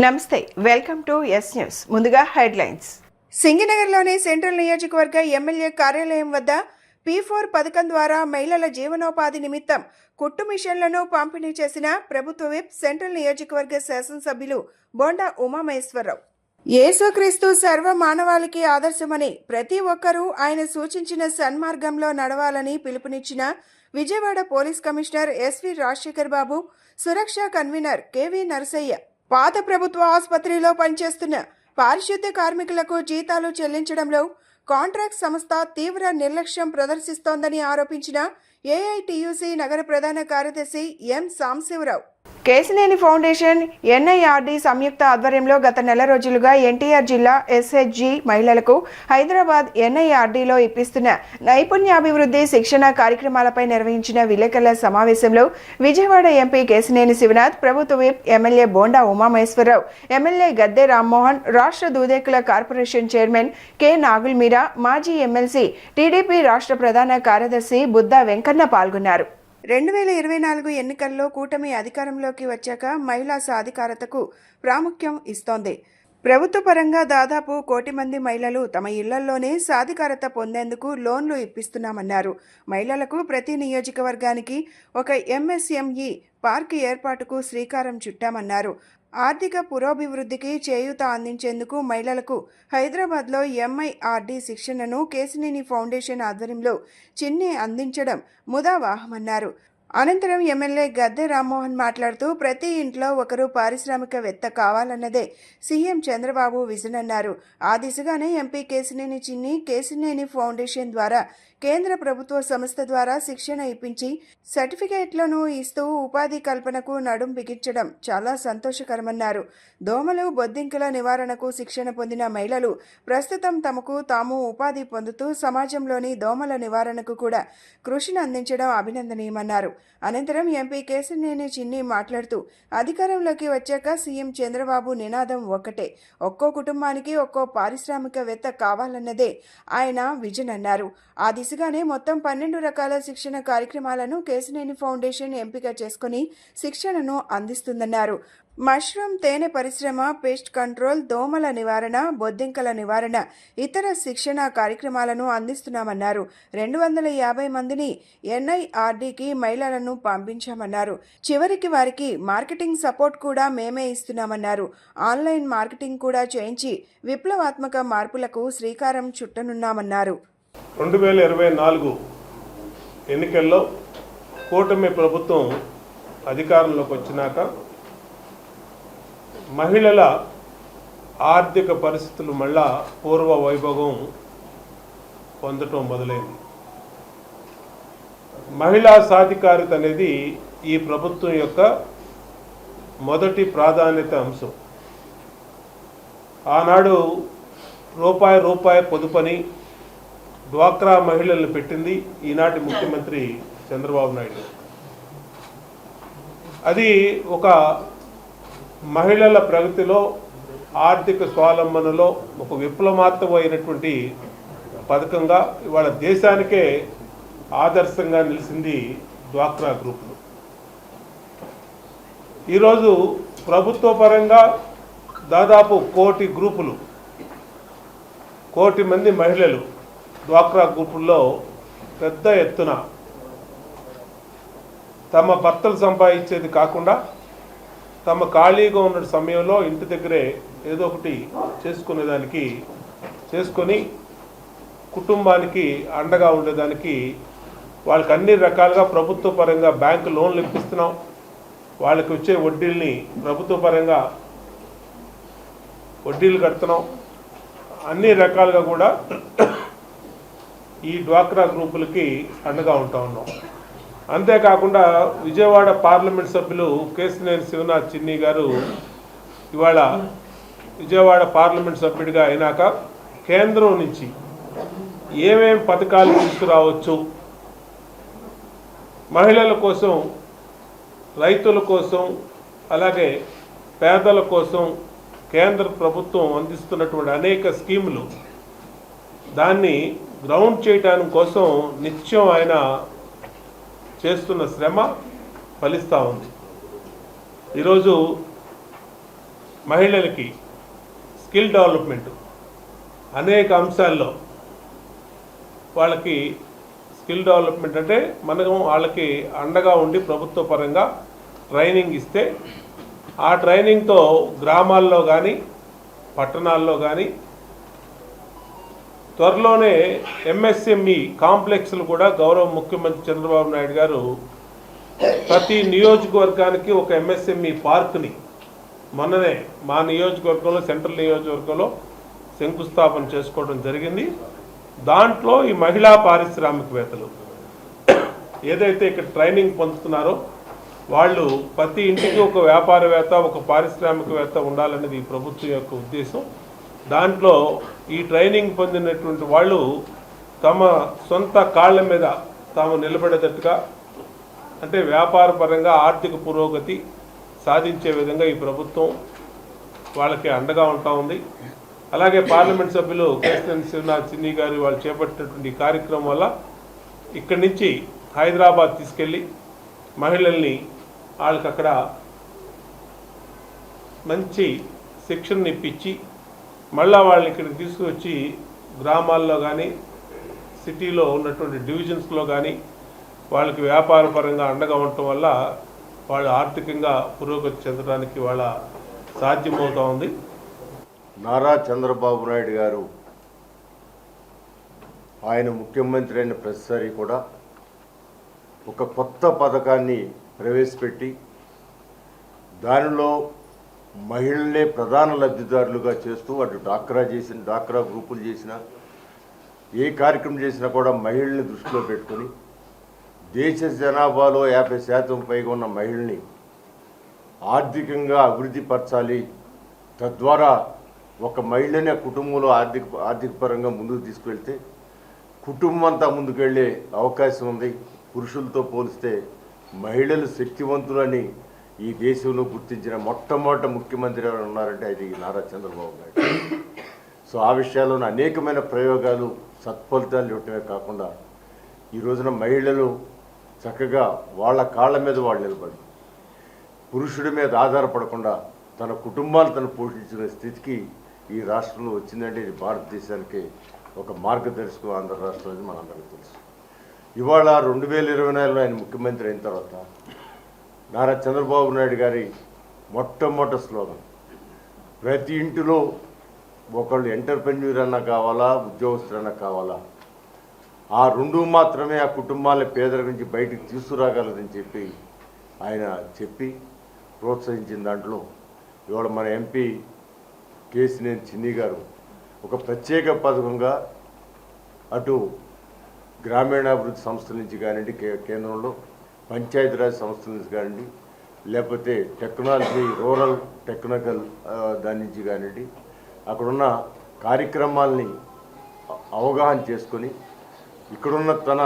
నమస్తే, welcome to yes news. ముందుగా headlines. సింగినగర్లోని central నియోజకవర్గ ఎమ్మెల్యే కార్యాలయం వద్ద P4 పథకం ద్వారా మహిళల జీవనోపాధి నిమిత్తం కుట్టు మిషన్లను పంపిణీ చేసిన ప్రభుత్వ విప్ సెంట్రల్ నియోజకవర్గ శాసనసభ్యులు బోండా ఉమామహేశ్వరరావు. యేసుక్రీస్తు సర్వ మానవాళికి ఆదర్శమని, ప్రతి ఒక్కరూ ఆయన సూచించిన సన్మార్గంలో నడవాలని పిలుపునిచ్చిన Vijayawada police commissioner SV Rajasekhar Babu, Suraksha convener KV Narasayya. పాత ప్రభుత్వ ఆసుపత్రిలో పనిచేస్తున్న పారిశుద్ధ్య కార్మికులకు జీతాలు చెల్లించడంలో కాంట్రాక్ట్ సంస్థ తీవ్ర నిర్లక్ష్యం ప్రదర్శిస్తోందని ఆరోపించిన ఏఐటియుసి నగర ప్రధాన కార్యదర్శి ఎం సాంబశివరావు. కేశినేని ఫౌండేషన్ ఎన్ఐఆర్డి సంయుక్త ఆధ్వర్యంలో గత నెల రోజులుగా ఎన్టీఆర్ జిల్లా ఎస్హెచ్జి మహిళలకు హైదరాబాద్ ఎన్ఐఆర్డిలో ఇప్పిస్తున్న నైపుణ్యాభివృద్ధి శిక్షణ కార్యక్రమాలపై నిర్వహించిన విలేకరుల సమావేశంలో విజయవాడ ఎంపీ కేశినేని శివనాథ్, ప్రభుత్వ whip MLA Bonda Umamaheswara Rao, MLA Gadde Rammohan, రాష్ట్ర Dudekula corporation chairman K Nagul Meera, మాజీ ఎమ్మెల్సీ టీడీపీ రాష్ట్ర ప్రధాన కార్యదర్శి బుద్దా వెంకన్న పాల్గొన్నారు. 2024 ఎన్నికల్లో కూటమి అధికారంలోకి వచ్చాక మహిళా సాధికారతకు ప్రాముఖ్యం ఇస్తోంది. ప్రభుత్వ పరంగా దాదాపు 1 కోటి మంది మహిళలు తమ ఇళ్లలోనే సాధికారత పొందేందుకు లోన్లు ఇప్పిస్తున్నామన్నారు. మహిళలకు ప్రతి నియోజకవర్గానికి ఒక ఎంఎస్ఎంఈ పార్క్ ఏర్పాటుకు శ్రీకారం చుట్టామన్నారు. ఆర్థిక పురోభివృద్ధికి చేయూత అందించేందుకు మహిళలకు హైదరాబాద్లో ఎంఐఆర్డి శిక్షణను కేశినేని ఫౌండేషన్ ఆధ్వర్యంలో చిన్ని అందించడం ముదావాహమన్నారు. అనంతరం ఎమ్మెల్యే గద్దె రామ్మోహన్ మాట్లాడుతూ ప్రతి ఇంట్లో ఒకరు పారిశ్రామికవేత్త కావాలన్నదే సీఎం చంద్రబాబు విజన్ అన్నారు. ఆ దిశగానే ఎంపీ కేశినేని చిన్ని కేశినేని ఫౌండేషన్ ద్వారా కేంద్ర ప్రభుత్వ సంస్థ ద్వారా శిక్షణ ఇప్పించి సర్టిఫికేట్లను ఇస్తూ ఉపాధి కల్పనకు నడుం బిగించడం చాలా సంతోషకరమన్నారు. దోమలు, బొద్దింకల నివారణకు శిక్షణ పొందిన మహిళలు ప్రస్తుతం తమకు తాము ఉపాధి పొందుతూ సమాజంలోని దోమల నివారణకు కూడా కృషిని అందించడం అభినందనీయమన్నారు. అనంతరం ఎంపీ కేశినేని చిన్ని మాట్లాడుతూ అధికారంలోకి వచ్చాక సీఎం చంద్రబాబు నినాదం ఒక్కటే, ఒక్కో కుటుంబానికి ఒక్కో పారిశ్రామికవేత్త కావాలన్నదే ఆయన విజన్ అన్నారు. ఆ దిశగానే మొత్తం 12 రకాల శిక్షణ కార్యక్రమాలను కేశినేని ఫౌండేషన్ ఎంపిక చేసుకుని శిక్షణను అందిస్తుందన్నారు. మష్రూమ్, తేనె పరిశ్రమ, పెస్ట్ కంట్రోల్, దోమల నివారణ, బొద్దింకల నివారణ, ఇతర శిక్షణ కార్యక్రమాలను అందిస్తున్నామన్నారు. 250 మందిని ఎన్ఐఆర్డికి మహిళలను పంపించామన్నారు. చివరికి వారికి మార్కెటింగ్ సపోర్ట్ కూడా మేమే ఇస్తున్నామన్నారు. ఆన్లైన్ మార్కెటింగ్ కూడా చేయించి విప్లవాత్మక మార్పులకు శ్రీకారం చుట్టనున్నామన్నారు. 2024 ఎన్నికల్లో కూటమి ప్రభుత్వం అధికారంలోకి వచ్చినాక మహిళల ఆర్థిక పరిస్థితులు మళ్ళా పూర్వ వైభవం పొందటం మొదలైంది. మహిళా సాధికారిత అనేది ఈ ప్రభుత్వం యొక్క మొదటి ప్రాధాన్యత అంశం. ఆనాడు రూపాయి పొదుపని డ్వాక్రా మహిళలను పెట్టింది ఈనాటి ముఖ్యమంత్రి చంద్రబాబు నాయుడు. అది ఒక మహిళల ప్రగతిలో, ఆర్థిక స్వావలంబనలో ఒక విప్లవాత్మకమైనటువంటి పథకంగా ఇవాళ దేశానికే ఆదర్శంగా నిలిచింది డ్వాక్రా గ్రూపులు. ఈరోజు ప్రభుత్వ పరంగా దాదాపు 1 కోటి గ్రూపులు, 1 కోటి మంది మహిళలు డ్వాక్రా గ్రూపుల్లో పెద్ద ఎత్తున తమ భర్తలు సంపాదించేది కాకుండా తమ ఖాళీగా ఉన్న సమయంలో ఇంటి దగ్గరే ఏదో ఒకటి చేసుకొని కుటుంబానికి అండగా ఉండేదానికి వాళ్ళకి అన్ని రకాలుగా ప్రభుత్వ పరంగా బ్యాంకు లోన్లు ఇప్పిస్తున్నాం. వాళ్ళకి వచ్చే వడ్డీల్ని ప్రభుత్వ పరంగా వడ్డీలు కడుతున్నాం. అన్ని రకాలుగా కూడా ఈ డ్వాక్రా గ్రూపులకి అండగా ఉన్నాం. అంతేకాకుండా విజయవాడ పార్లమెంట్ సభ్యులు కేశినేని శివనాథ్ చిన్ని గారు ఇవాళ విజయవాడ పార్లమెంట్ సభ్యుడిగా అయినాక కేంద్రం నుంచి ఏమేం పథకాలు తీసుకురావచ్చు, మహిళల కోసం, రైతుల కోసం, అలాగే పేదల కోసం కేంద్ర ప్రభుత్వం అందిస్తున్నటువంటి అనేక స్కీములు, దాన్ని గ్రౌండ్ చేయడానికి కోసం నిత్యం ఆయన చేస్తున్న శ్రమ ఫలిస్తూ ఉంది. ఈరోజు మహిళలకి స్కిల్ డెవలప్మెంట్ అనేక అంశాల్లో వాళ్ళకి స్కిల్ డెవలప్మెంట్ అంటే మనం వాళ్ళకి అండగా ఉండి ప్రభుత్వ పరంగా ట్రైనింగ్ ఇస్తే ఆ ట్రైనింగ్తో గ్రామాల్లో కానీ పట్టణాల్లో కానీ త్వరలోనే ఎంఎస్ఎంఈ కాంప్లెక్స్లు కూడా గౌరవ ముఖ్యమంత్రి చంద్రబాబు నాయుడు గారు ప్రతి నియోజకవర్గానికి ఒక ఎంఎస్ఎంఈ పార్క్ని మొన్ననే మా నియోజకవర్గంలో సెంట్రల్ నియోజకవర్గంలో శంకుస్థాపన చేసుకోవడం జరిగింది. దాంట్లో ఈ మహిళా పారిశ్రామికవేత్తలు ఏదైతే ఇక్కడ ట్రైనింగ్ పొందుతున్నారో వాళ్ళు ప్రతి ఇంటికి ఒక వ్యాపారవేత్త ఒక పారిశ్రామికవేత్త ఉండాలనేది ఈ ప్రభుత్వం యొక్క ఉద్దేశం. దాంట్లో ఈ ట్రైనింగ్ పొందినటువంటి వాళ్ళు తమ సొంత కాళ్ళ మీద తాము నిలబడేటట్టుగా అంటే వ్యాపారపరంగా ఆర్థిక పురోగతి సాధించే విధంగా ఈ ప్రభుత్వం వాళ్ళకి అండగా ఉంటా ఉంది. అలాగే పార్లమెంట్ సభ్యులు కేశినేని శ్రీనివాస్ చిన్ని గారు వాళ్ళు చేపట్టినటువంటి కార్యక్రమం వల్ల ఇక్కడి నుంచి హైదరాబాద్ తీసుకెళ్ళి మహిళల్ని వాళ్ళకి అక్కడ మంచి శిక్షణ ఇప్పించి మళ్ళా వాళ్ళని ఇక్కడికి తీసుకువచ్చి గ్రామాల్లో కానీ సిటీలో ఉన్నటువంటి డివిజన్స్లో కానీ వాళ్ళకి వ్యాపారపరంగా అండగా ఉండటం వల్ల వాళ్ళు ఆర్థికంగా పురోగతి చెందడానికి వాళ్ళ సాధ్యమవుతూ ఉంది. నారా చంద్రబాబు నాయుడు గారు ఆయన ముఖ్యమంత్రి అయిన ప్రతిసారి కూడా ఒక కొత్త పథకాన్ని ప్రవేశపెట్టి దానిలో మహిళలే ప్రధాన లబ్ధిదారులుగా చేస్తూ అటు డాక్రా గ్రూపులు చేసిన ఏ కార్యక్రమం చేసినా కూడా మహిళల్ని దృష్టిలో పెట్టుకొని దేశ జనాభాలో 50% పైగా ఉన్న మహిళల్ని ఆర్థికంగా అభివృద్ధి పరచాలి, తద్వారా ఒక మహిళనే కుటుంబంలో ఆర్థిక పరంగా ముందుకు తీసుకువెళ్తే కుటుంబం అంతా ముందుకెళ్ళే అవకాశం ఉంది. పురుషులతో పోలిస్తే మహిళలు శక్తివంతులని ఈ దేశంలో గుర్తించిన మొట్టమొదటి ముఖ్యమంత్రి ఎవరు ఉన్నారంటే అది నారా చంద్రబాబు నాయుడు. సో ఆ విషయాల్లోనే అనేకమైన ప్రయోగాలు సత్ఫలితాలు ఇవ్వటమే కాకుండా ఈ రోజున మహిళలు చక్కగా వాళ్ళ కాళ్ళ మీద వాళ్ళు నిలబడి పురుషుడి మీద ఆధారపడకుండా తన కుటుంబాలు తను పోషించిన స్థితికి ఈ రాష్ట్రంలో వచ్చిందంటే ఇది భారతదేశానికి ఒక మార్గదర్శకం ఆంధ్ర రాష్ట్రం అని మనందరికీ తెలుసు. ఇవాళ 2024లో ఆయన ముఖ్యమంత్రి అయిన తర్వాత నారా చంద్రబాబు నాయుడు గారి మొట్టమొదటి స్లోగన్ ప్రతి ఇంటిలో ఒకళ్ళు ఎంటర్ప్రెన్యూర్ అన్నా కావాలా, ఉద్యోగస్తులన్నా కావాలా, ఆ రెండు మాత్రమే ఆ కుటుంబాల పేదల నుంచి బయటికి తీసుకురాగలదని చెప్పి ఆయన చెప్పి ప్రోత్సహించిన దాంట్లో ఇవాళ మన ఎంపీ కేశినేని చిన్ని గారు ఒక ప్రత్యేక పథకంగా అటు గ్రామీణాభివృద్ధి సంస్థల నుంచి కానివ్వండి, కేంద్రంలో పంచాయతీరాజ్ సంస్థల నుంచి కానివ్వండి, లేకపోతే టెక్నాలజీ రూరల్ టెక్నికల్ దాని నుంచి కానివ్వండి, అక్కడున్న కార్యక్రమాల్ని అవగాహన చేసుకొని ఇక్కడున్న తన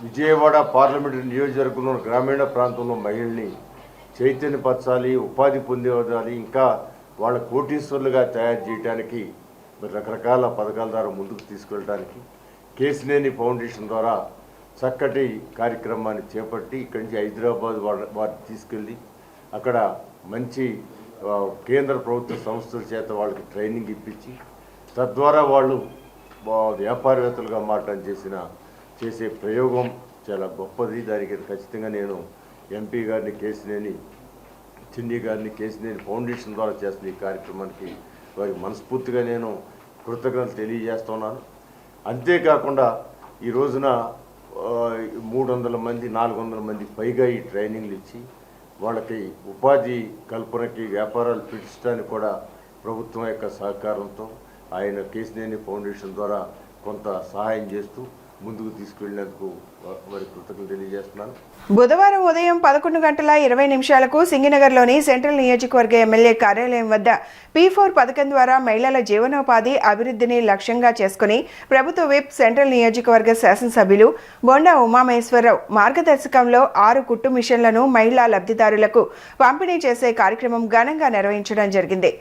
విజయవాడ పార్లమెంటరీ నియోజకవర్గంలో గ్రామీణ ప్రాంతంలో మహిళల్ని చైతన్యపరచాలి, ఉపాధి పొందేవాలి, ఇంకా వాళ్ళ కోటీశ్వరులుగా తయారు చేయడానికి రకరకాల పథకాల ద్వారా ముందుకు తీసుకెళ్ళడానికి కేశినేని ఫౌండేషన్ ద్వారా చక్కటి కార్యక్రమాన్ని చేపట్టి ఇక్కడి నుంచి హైదరాబాద్ వారిని తీసుకెళ్ళి అక్కడ మంచి కేంద్ర ప్రభుత్వ సంస్థల చేత వాళ్ళకి ట్రైనింగ్ ఇప్పించి తద్వారా వాళ్ళు వ్యాపారవేత్తలుగా మారడం చేసే ప్రయోగం చాలా గొప్పది. దానికి ఖచ్చితంగా నేను ఎంపీ గారిని కేశినేని చిన్ని గారిని కేశినేని ఫౌండేషన్ ద్వారా చేస్తున్న ఈ కార్యక్రమానికి వారికి మనస్ఫూర్తిగా నేను కృతజ్ఞతలు తెలియజేస్తున్నాను. అంతేకాకుండా ఈ రోజున 300 మంది 400 మందికి పైగా ఈ ట్రైనింగ్లు ఇచ్చి వాళ్ళకి ఉపాధి కల్పనకి వ్యాపారాలు పెట్టడానికి కూడా ప్రభుత్వం యొక్క సహకారంతో ఆయన కేశినేని ఫౌండేషన్ ద్వారా కొంత సహాయం చేస్తూ ముందుకు తీసుకెళ్లినందుకు వారి కృతజ్ఞతలు తెలియజేస్తున్నాను. బుధవారం ఉదయం 11:20 సింగినగర్లోని సెంట్రల్ నియోజకవర్గ ఎమ్మెల్యే కార్యాలయం వద్ద P4 పథకం ద్వారా మహిళల జీవనోపాధి అభివృద్ధిని లక్ష్యంగా చేసుకుని ప్రభుత్వ విప్ సెంట్రల్ నియోజకవర్గ శాసనసభ్యులు బొండా ఉమామహేశ్వరరావు మార్గదర్శకంలో 6 కుట్టు మిషన్లను మహిళా లబ్ధిదారులకు పంపిణీ చేసే కార్యక్రమం ఘనంగా నిర్వహించడం జరిగింది.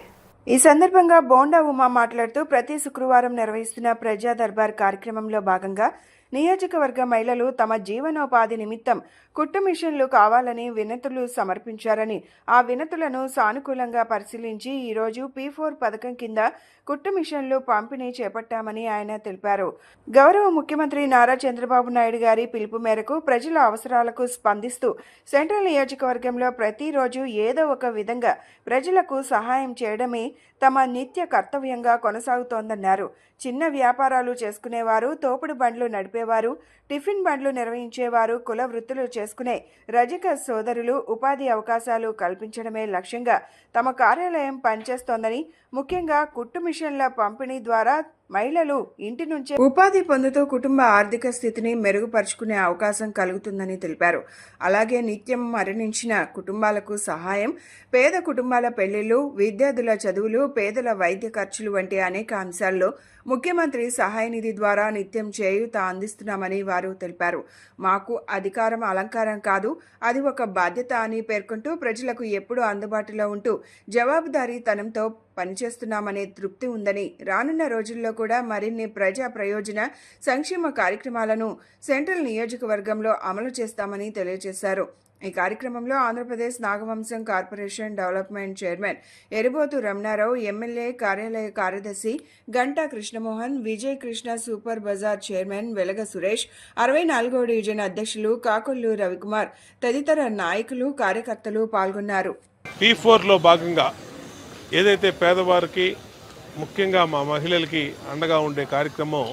ఈ సందర్భంగా బోండా ఉమా మాట్లాడుతూ ప్రతి శుక్రవారం నిర్వహిస్తున్న ప్రజా దర్బార్ కార్యక్రమంలో భాగంగా నియోజకవర్గ మహిళలు తమ జీవనోపాధి నిమిత్తం కుట్టు మిషన్లు కావాలని వినతులు సమర్పించారని, ఆ వినతులను సానుకూలంగా పరిశీలించి ఈరోజు P4 పథకం కింద కుట్టు మిషన్లు పంపిణీ చేపట్టామని ఆయన తెలిపారు. గౌరవ ముఖ్యమంత్రి నారా చంద్రబాబు నాయుడు గారి పిలుపు మేరకు ప్రజల అవసరాలకు స్పందిస్తూ సెంట్రల్ నియోజకవర్గంలో ప్రతిరోజు ఏదో ఒక విధంగా ప్రజలకు సహాయం చేయడమే తమ నిత్య కర్తవ్యంగా కొనసాగుతోందన్నారు. చిన్న వ్యాపారాలు చేసుకునేవారు, తోపుడు బండ్లు నడిపేవారు, టిఫిన్ బండ్లు నిర్వహించేవారు, కుల వృత్తులు చేసుకునే రజక సోదరులు ఉపాధి అవకాశాలు కల్పించడమే లక్ష్యంగా తమ కార్యాలయం పనిచేస్తోందని, ముఖ్యంగా కుట్టు మిషన్ల పంపిణీ ద్వారా మహిళలు ఇంటి నుంచే ఉపాధి పొందుతూ కుటుంబ ఆర్థిక స్థితిని మెరుగుపరుచుకునే అవకాశం కలుగుతుందని తెలిపారు. అలాగే నిత్యం మరణించిన కుటుంబాలకు సహాయం, పేద కుటుంబాల పెళ్లిళ్లు, విద్యార్థుల చదువులు, పేదల వైద్య ఖర్చులు వంటి అనేక అంశాల్లో ముఖ్యమంత్రి సహాయ నిధి ద్వారా నిత్యం చేయూత అందిస్తున్నామని వారు తెలిపారు. మాకు అధికారం అలంకారం కాదు, అది ఒక బాధ్యత అని పేర్కొంటూ ప్రజలకు ఎప్పుడూ అందుబాటులో ఉంటూ జవాబుదారీతనంతో పనిచేస్తున్నామనే తృప్తి ఉందని, రానున్న రోజుల్లో కూడా మరిన్ని ప్రజా ప్రయోజన సంక్షేమ కార్యక్రమాలను సెంట్రల్ నియోజకవర్గంలో అమలు చేస్తామని తెలియజేశారు. ఈ కార్యక్రమంలో Andhra Pradesh Nagavamsam corporation development chairman Erubothu Ramana Rao, MLA కార్యాలయ కార్యదర్శి Ganta Krishnamohan, Vijay Krishna super bazaar chairman Velaga Suresh, 64వ division అధ్యక్షులు కాకొల్లు రవికుమార్ తదితర నాయకులు, కార్యకర్తలు పాల్గొన్నారు. P4లో భాగంగా ఏదైతే పేదవారికి, ముఖ్యంగా మా మహిళలకి అండగా ఉండే కార్యక్రమం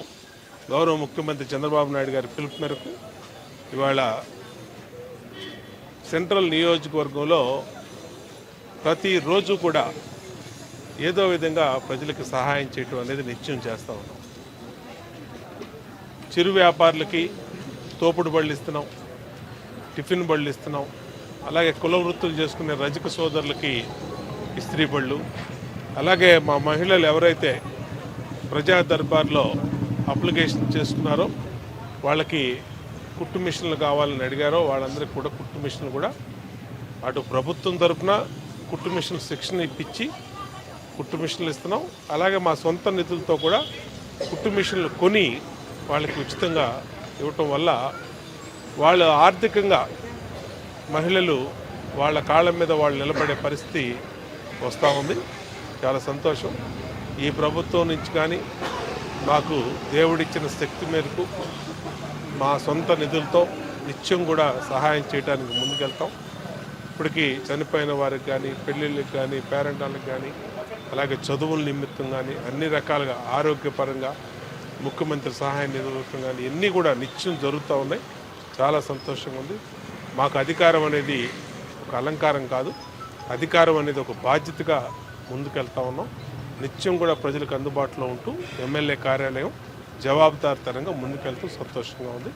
గౌరవ ముఖ్యమంత్రి చంద్రబాబు నాయుడు గారి పిలుపు మేరకు ఇవాళ సెంట్రల్ నియోజకవర్గంలో ప్రతిరోజు కూడా ఏదో విధంగా ప్రజలకు సహాయం చేయటం అనేది నిత్యం చేస్తూ ఉన్నాం. చిరు వ్యాపారులకి తోపుడు బళ్ళు ఇస్తున్నాం, టిఫిన్ బళ్ళు ఇస్తున్నాం. అలాగే కుల వృత్తులు చేసుకునే రజక సోదరులకి ఇస్త్రీ బళ్ళు, అలాగే మా మహిళలు ఎవరైతే ప్రజా దర్బార్లో అప్లికేషన్ చేసుకున్నారో వాళ్ళకి కుట్టు మిషన్లు కావాలని అడిగారో వాళ్ళందరికీ కూడా కుట్టు మిషన్లు కూడా అటు ప్రభుత్వం తరఫున కుట్టు మిషన్ శిక్షణ ఇప్పించి కుట్టు మిషన్లు ఇస్తున్నాం. అలాగే మా సొంత నిధులతో కూడా కుట్టు మిషన్లు కొని వాళ్ళకి ఉచితంగా ఇవ్వటం వల్ల వాళ్ళు ఆర్థికంగా మహిళలు వాళ్ళ కాళ్ళ మీద వాళ్ళు నిలబడే పరిస్థితి వస్తూ ఉంది. చాలా సంతోషం. ఈ ప్రభుత్వం నుంచి కానీ మాకు దేవుడిచ్చిన శక్తి మేరకు మా సొంత నిధులతో నిత్యం కూడా సహాయం చేయడానికి ముందుకెళ్తాం. ఇప్పటికీ చనిపోయిన వారికి కానీ, పెళ్ళిళ్ళకి కానీ, పేరెంటాలకు కానీ, అలాగే చదువుల నిమిత్తం కానీ, అన్ని రకాలుగా ఆరోగ్యపరంగా ముఖ్యమంత్రి సహాయ నిధులతో కానీ ఇవన్నీ కూడా నిత్యం జరుగుతూ ఉన్నాయి. చాలా సంతోషంగా ఉంది. మాకు అధికారం అనేది ఒక అలంకారం కాదు, అధికారం అనేది ఒక బాధ్యతగా ముందుకెళ్తా ఉన్నాం. నిత్యం కూడా ప్రజలకు అందుబాటులో ఉంటూ ఎమ్మెల్యే కార్యాలయం జవాబుదారీతనంగా ముందుకెళ్తూ సంతోషంగా ఉంది.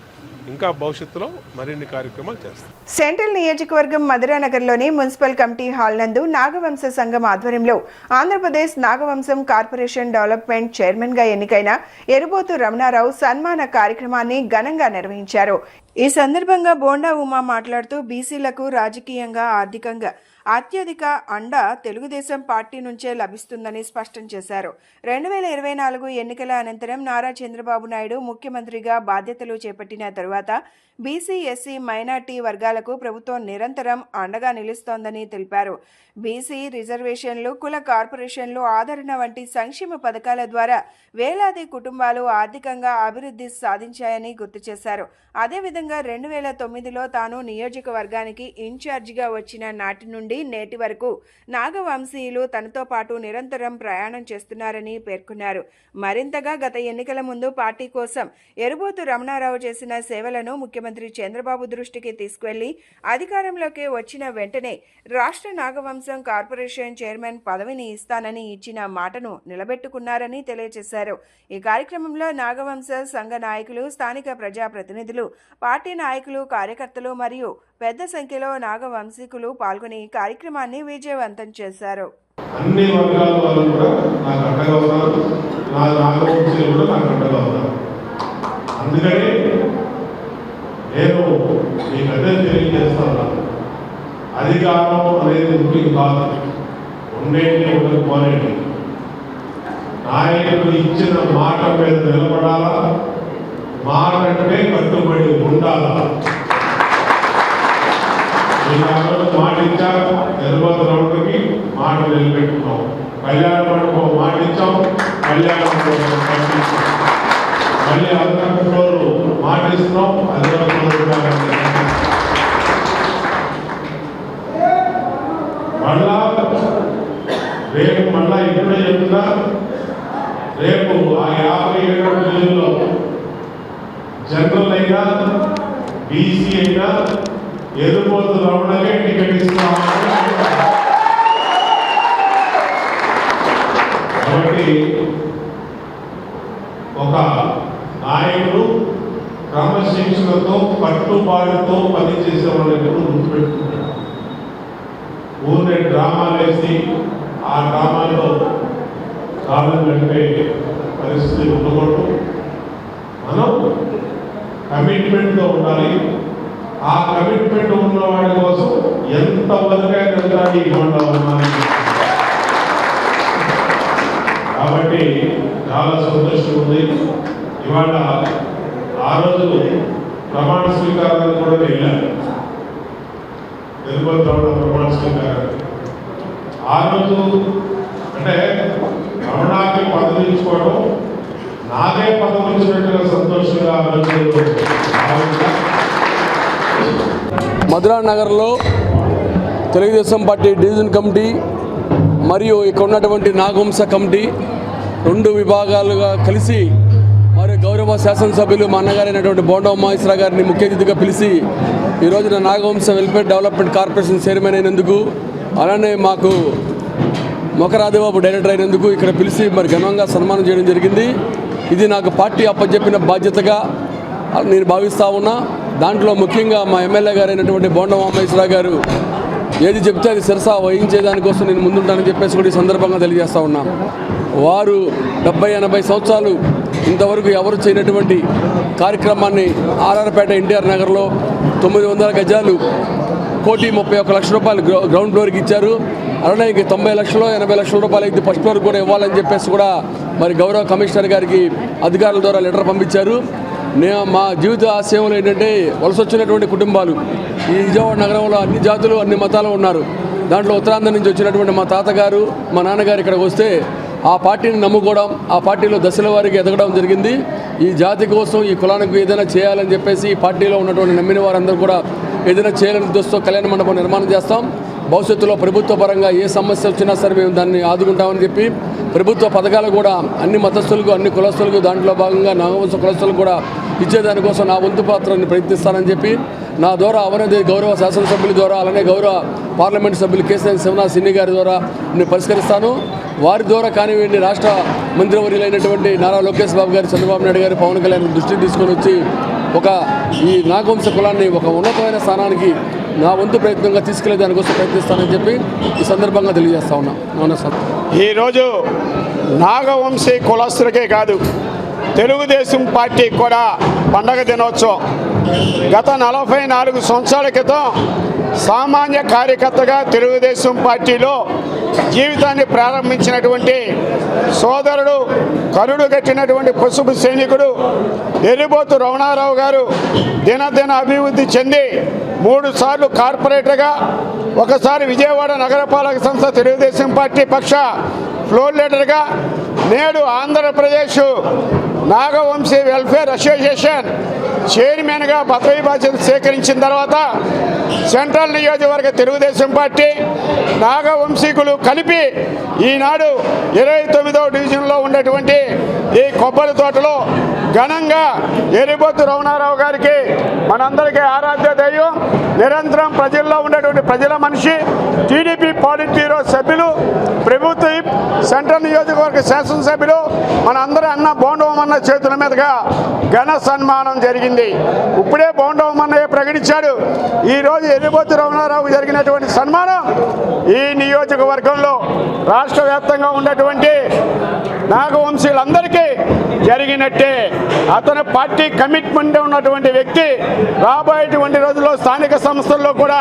ఇంకా భవిష్యత్తులో మరిన్ని కార్యక్రమాలు చేస్తాం. సెంట్రల్ నియోజకవర్గం మధురానగర్లోని మున్సిపల్ కమిటీ హాల్ నందు నాగవంశ సంఘం ఆధ్వర్యంలో ఆంధ్రప్రదేశ్ నాగవంశం కార్పొరేషన్ డెవలప్మెంట్ చైర్మన్గా ఎన్నికైన ఎరుబోతు రమణారావు సన్మాన కార్యక్రమాన్ని ఘనంగా నిర్వహించారు. ఈ సందర్భంగా బోండా ఉమా మాట్లాడుతూ బీసీలకు రాజకీయంగా, ఆర్థికంగా అత్యధిక అండ తెలుగుదేశం పార్టీ నుంచే లభిస్తుందని స్పష్టం చేశారు. 2024 ఎన్నికల అనంతరం నారా చంద్రబాబు నాయుడు ముఖ్యమంత్రిగా బాధ్యతలు చేపట్టిన తరువాత బీసీ, ఎస్సీ, మైనార్టీ వర్గాలకు ప్రభుత్వం నిరంతరం అండగా నిలుస్తోందని తెలిపారు. బీసీ రిజర్వేషన్లు, కుల కార్పొరేషన్లు, ఆదరణ వంటి సంక్షేమ పథకాల ద్వారా వేలాది కుటుంబాలు ఆర్థికంగా అభివృద్ధి సాధించాయని గుర్తు చేశారు. అదేవిధంగా 2009లో తాను నియోజకవర్గానికి ఇన్ఛార్జిగా వచ్చిన నాటి నుండి నేటి వరకు నాగవంశీయులు తనతో పాటు నిరంతరం ప్రయాణం చేస్తున్నారని పేర్కొన్నారు. మరింతగా గత ఎన్నికల ముందు పార్టీ కోసం ఎరుబోతు రమణారావు చేసిన సేవలను ముఖ్యమంత్రి చంద్రబాబు దృష్టికి తీసుకువెళ్లి అధికారంలోకి వచ్చిన వెంటనే రాష్ట్ర నాగవంశం కార్పొరేషన్ చైర్మన్ పదవిని ఇస్తానని ఇచ్చిన మాటను నిలబెట్టుకున్నారని తెలియజేశారు. ఈ కార్యక్రమంలో నాగవంశ సంఘ నాయకులు, స్థానిక ప్రజాప్రతినిధులు, పార్టీ నాయకులు, కార్యకర్తలు మరియు పెద్ద సంఖ్యలో నాగవంశీకులు పాల్గొని కార్యక్రమాన్ని విజయవంతం చేశారు. అన్ని వర్గాల వాళ్ళు కూడా నాకు అండగా ఉన్నారు, నా నాగవంశీయులు కూడా నాకు అండగా ఉన్నారు. అందుకని నేను మీకు అదే తెలియజేస్తాను, అధికారం అనేది ముఖ్యం కాదు, ఉండేది ఉండకపోనేది. నాయకులు ఇచ్చిన మాట మీద నిలబడాలా, మాటంటే కట్టుబడి ఉండాలి. మాట ఇచ్చాం, తిరుపతి రౌండ్కి మాట నిలబెట్టుకున్నాం. కళ్యాణ మండపం మాట ఇచ్చాం, కళ్యాణ మండపం కట్టించాం. మళ్ళీ అదనపు ఫ్లోర్ మాట ఇస్తున్నాం, అదనపు ఫ్లోర్ మళ్ళా రేపు మళ్ళా ఇప్పుడే చెప్తున్నా, రేపు ఆ 57 డివిజన్లో జనరల్ అయినా బీసీ అయినా ఎదుర్కొంటూ రౌండ్కే టికెట్ ఇస్తున్నామని. కాబట్టి ఒక నాయకుడు క్రమశిక్షణతో కట్టుబాటుతో పనిచేసే వాళ్ళు ఎప్పుడు గుర్తుపెట్టుకుంటారు. ఊరినే డ్రామాలు వేసి ఆ డ్రామాలో కాలం గడిపే పరిస్థితి ఉండకూడదు. మనం కమిట్మెంట్తో ఉండాలి. ఆ కమిట్మెంట్ ఉన్న వాడి కోసం ఎంతవరకైనా వెళ్తాడు ఈ మండలం. కాబట్టి చాలా సంతోషం ఉంది. ఇవాళ ఆ రోజు ప్రమాణ స్వీకారానికి కూడా వెళ్ళారు. తిరుపతి ప్రమాణ స్వీకారం ఆ రోజు అంటే రమణాకి పదవి ఇచ్చుకోవడం నాదే పదవి ఇచ్చినట్టుగా సంతోషంగా ఆ రోజు మధురా నగర్లో తెలుగుదేశం పార్టీ డివిజన్ కమిటీ మరియు ఇక్కడ ఉన్నటువంటి నాగవంశ కమిటీ 2 విభాగాలుగా కలిసి మరి గౌరవ శాసనసభ్యులు మా అన్నగారైనటువంటి బోండా ఉమాశ్వర గారిని ముఖ్య అతిథిగా పిలిచి ఈ రోజున Nagavamsha welfare development corporation chairman అయినందుకు, అలానే మాకు మొకరాదిబాబు డైరెక్టర్ అయినందుకు ఇక్కడ పిలిచి మరి ఘనంగా సన్మానం చేయడం జరిగింది. ఇది నాకు పార్టీ అప్పచెప్పిన బాధ్యతగా నేను భావిస్తూ ఉన్నా. దాంట్లో ముఖ్యంగా మా ఎమ్మెల్యే గారు అయినటువంటి బోండా ఉమాశ్వర గారు ఏది చెప్తే అది శిరసా వహించేదానికోసం నేను ముందుంటానని చెప్పేసి కూడా ఈ సందర్భంగా తెలియజేస్తూ ఉన్నా. వారు 70-80 సంవత్సరాలు ఇంతవరకు ఎవరు చేయనటువంటి కార్యక్రమాన్ని ఆర్ఆర్పేట ఎన్టీఆర్ నగర్లో 900 గజాలు 1,31,00,000 రూపాయలు గ్రౌండ్ ఫ్లోర్కి ఇచ్చారు. అలానే ఇంక 90 లక్షలు 80 లక్షల రూపాయలు అయితే ఫస్ట్ ఫ్లోర్ కూడా ఇవ్వాలని చెప్పేసి కూడా మరి గౌరవ కమిషనర్ గారికి అధికారుల ద్వారా లెటర్ పంపించారు. మా జీవిత ఆశయంలో ఏంటంటే వలస వచ్చినటువంటి కుటుంబాలు ఈ విజయవాడ నగరంలో అన్ని జాతులు అన్ని మతాలు ఉన్నారు. దాంట్లో ఉత్తరాంధ్ర నుంచి వచ్చినటువంటి మా తాతగారు మా నాన్నగారు ఇక్కడికి వస్తే ఆ పార్టీని నమ్ముకోవడం, ఆ పార్టీలో దశల వారికి ఎదగడం జరిగింది. ఈ జాతి కోసం ఈ కులానికి ఏదైనా చేయాలని చెప్పేసి ఈ పార్టీలో ఉన్నటువంటి నమ్మిన వారందరూ కూడా ఏదైనా చేయాలని ఉద్దేశంతో కళ్యాణ మండపం నిర్మాణం చేస్తాం. భవిష్యత్తులో ప్రభుత్వ పరంగా ఏ సమస్య వచ్చినా సరే మేము దాన్ని ఆదుకుంటామని చెప్పి ప్రభుత్వ పథకాలు కూడా అన్ని మతస్థులకు అన్ని కులస్తులకు దాంట్లో భాగంగా నాగవంశ కులస్తులకు కూడా ఇచ్చేదానికోసం నా వంతు పాత్రని ప్రయత్నిస్తానని చెప్పి నా ద్వారా అవనది గౌరవ శాసనసభ్యుల ద్వారా అలానే గౌరవ పార్లమెంట్ సభ్యులు కేసీఆర్ శివనాథ్ సిన్ని గారి ద్వారా నేను పరిష్కరిస్తాను. వారి ద్వారా కానివ్వండి రాష్ట్ర మంత్రివర్యులైనటువంటి నారా లోకేష్ బాబు గారు, చంద్రబాబు నాయుడు గారు, పవన్ కళ్యాణ్ దృష్టికి తీసుకొని వచ్చి ఈ నాగవంశ కులాన్ని ఒక ఉన్నతమైన స్థానానికి నా వంతు ప్రయత్నంగా తీసుకెళ్లే దానికోసం ప్రయత్నిస్తానని చెప్పి ఈ సందర్భంగా తెలియజేస్తా ఉన్నా. ఈరోజు నాగవంశీ కులస్తులకే కాదు తెలుగుదేశం పార్టీ కూడా పండగ దినోత్సవం. గత 44 సంవత్సరాల క్రితం సామాన్య కార్యకర్తగా తెలుగుదేశం పార్టీలో జీవితాన్ని ప్రారంభించినటువంటి సోదరుడు, కరుడు కట్టినటువంటి పసుపు సైనికుడు ఎర్రిబోతు రమణారావు గారు దినదిన అభివృద్ధి చెంది 3 సార్లు కార్పొరేటర్గా, ఒకసారి విజయవాడ నగరపాలక సంస్థ తెలుగుదేశం పార్టీ పక్ష ఫ్లోర్ లీడర్గా, నేడు ఆంధ్రప్రదేశ్ నాగవంశీ వెల్ఫేర్ అసోసియేషన్ చైర్మన్గా పదవి బాధ్యతలు స్వీకరించిన తర్వాత సెంట్రల్ నియోజకవర్గ తెలుగుదేశం పార్టీ నాగవంశీకులు కలిపి ఈనాడు 29వ డివిజన్లో ఉన్నటువంటి ఈ కొబ్బరి తోటలో ఘనంగా ఎర్రిబోతు రమణారావు గారికి మనందరికీ ఆరాధ్య దైవం, నిరంతరం ప్రజల్లో ఉన్నటువంటి ప్రజల మనిషి, టీడీపీ పాలిట్ బ్యూరో సభ్యులు, ప్రభుత్వ సెంట్రల్ నియోజకవర్గ శాసనసభ్యులు మనందరి అన్న బోండవమన్న చేతుల మీదుగా ఘన సన్మానం జరిగింది. ఇప్పుడే బోండవమన్నయ్య ప్రకటించాడు. ఈరోజు ఎర్రిబోతు రమణారావు జరిగినటువంటి సన్మానం ఈ నియోజకవర్గంలో రాష్ట్ర వ్యాప్తంగా ఉన్నటువంటి నాగవంశీయులందరికీ జరిగినట్టే. అతను పార్టీ కమిట్మెంట్ ఉన్నటువంటి వ్యక్తి. రాబోయేటువంటి రోజుల్లో స్థానిక సంస్థల్లో కూడా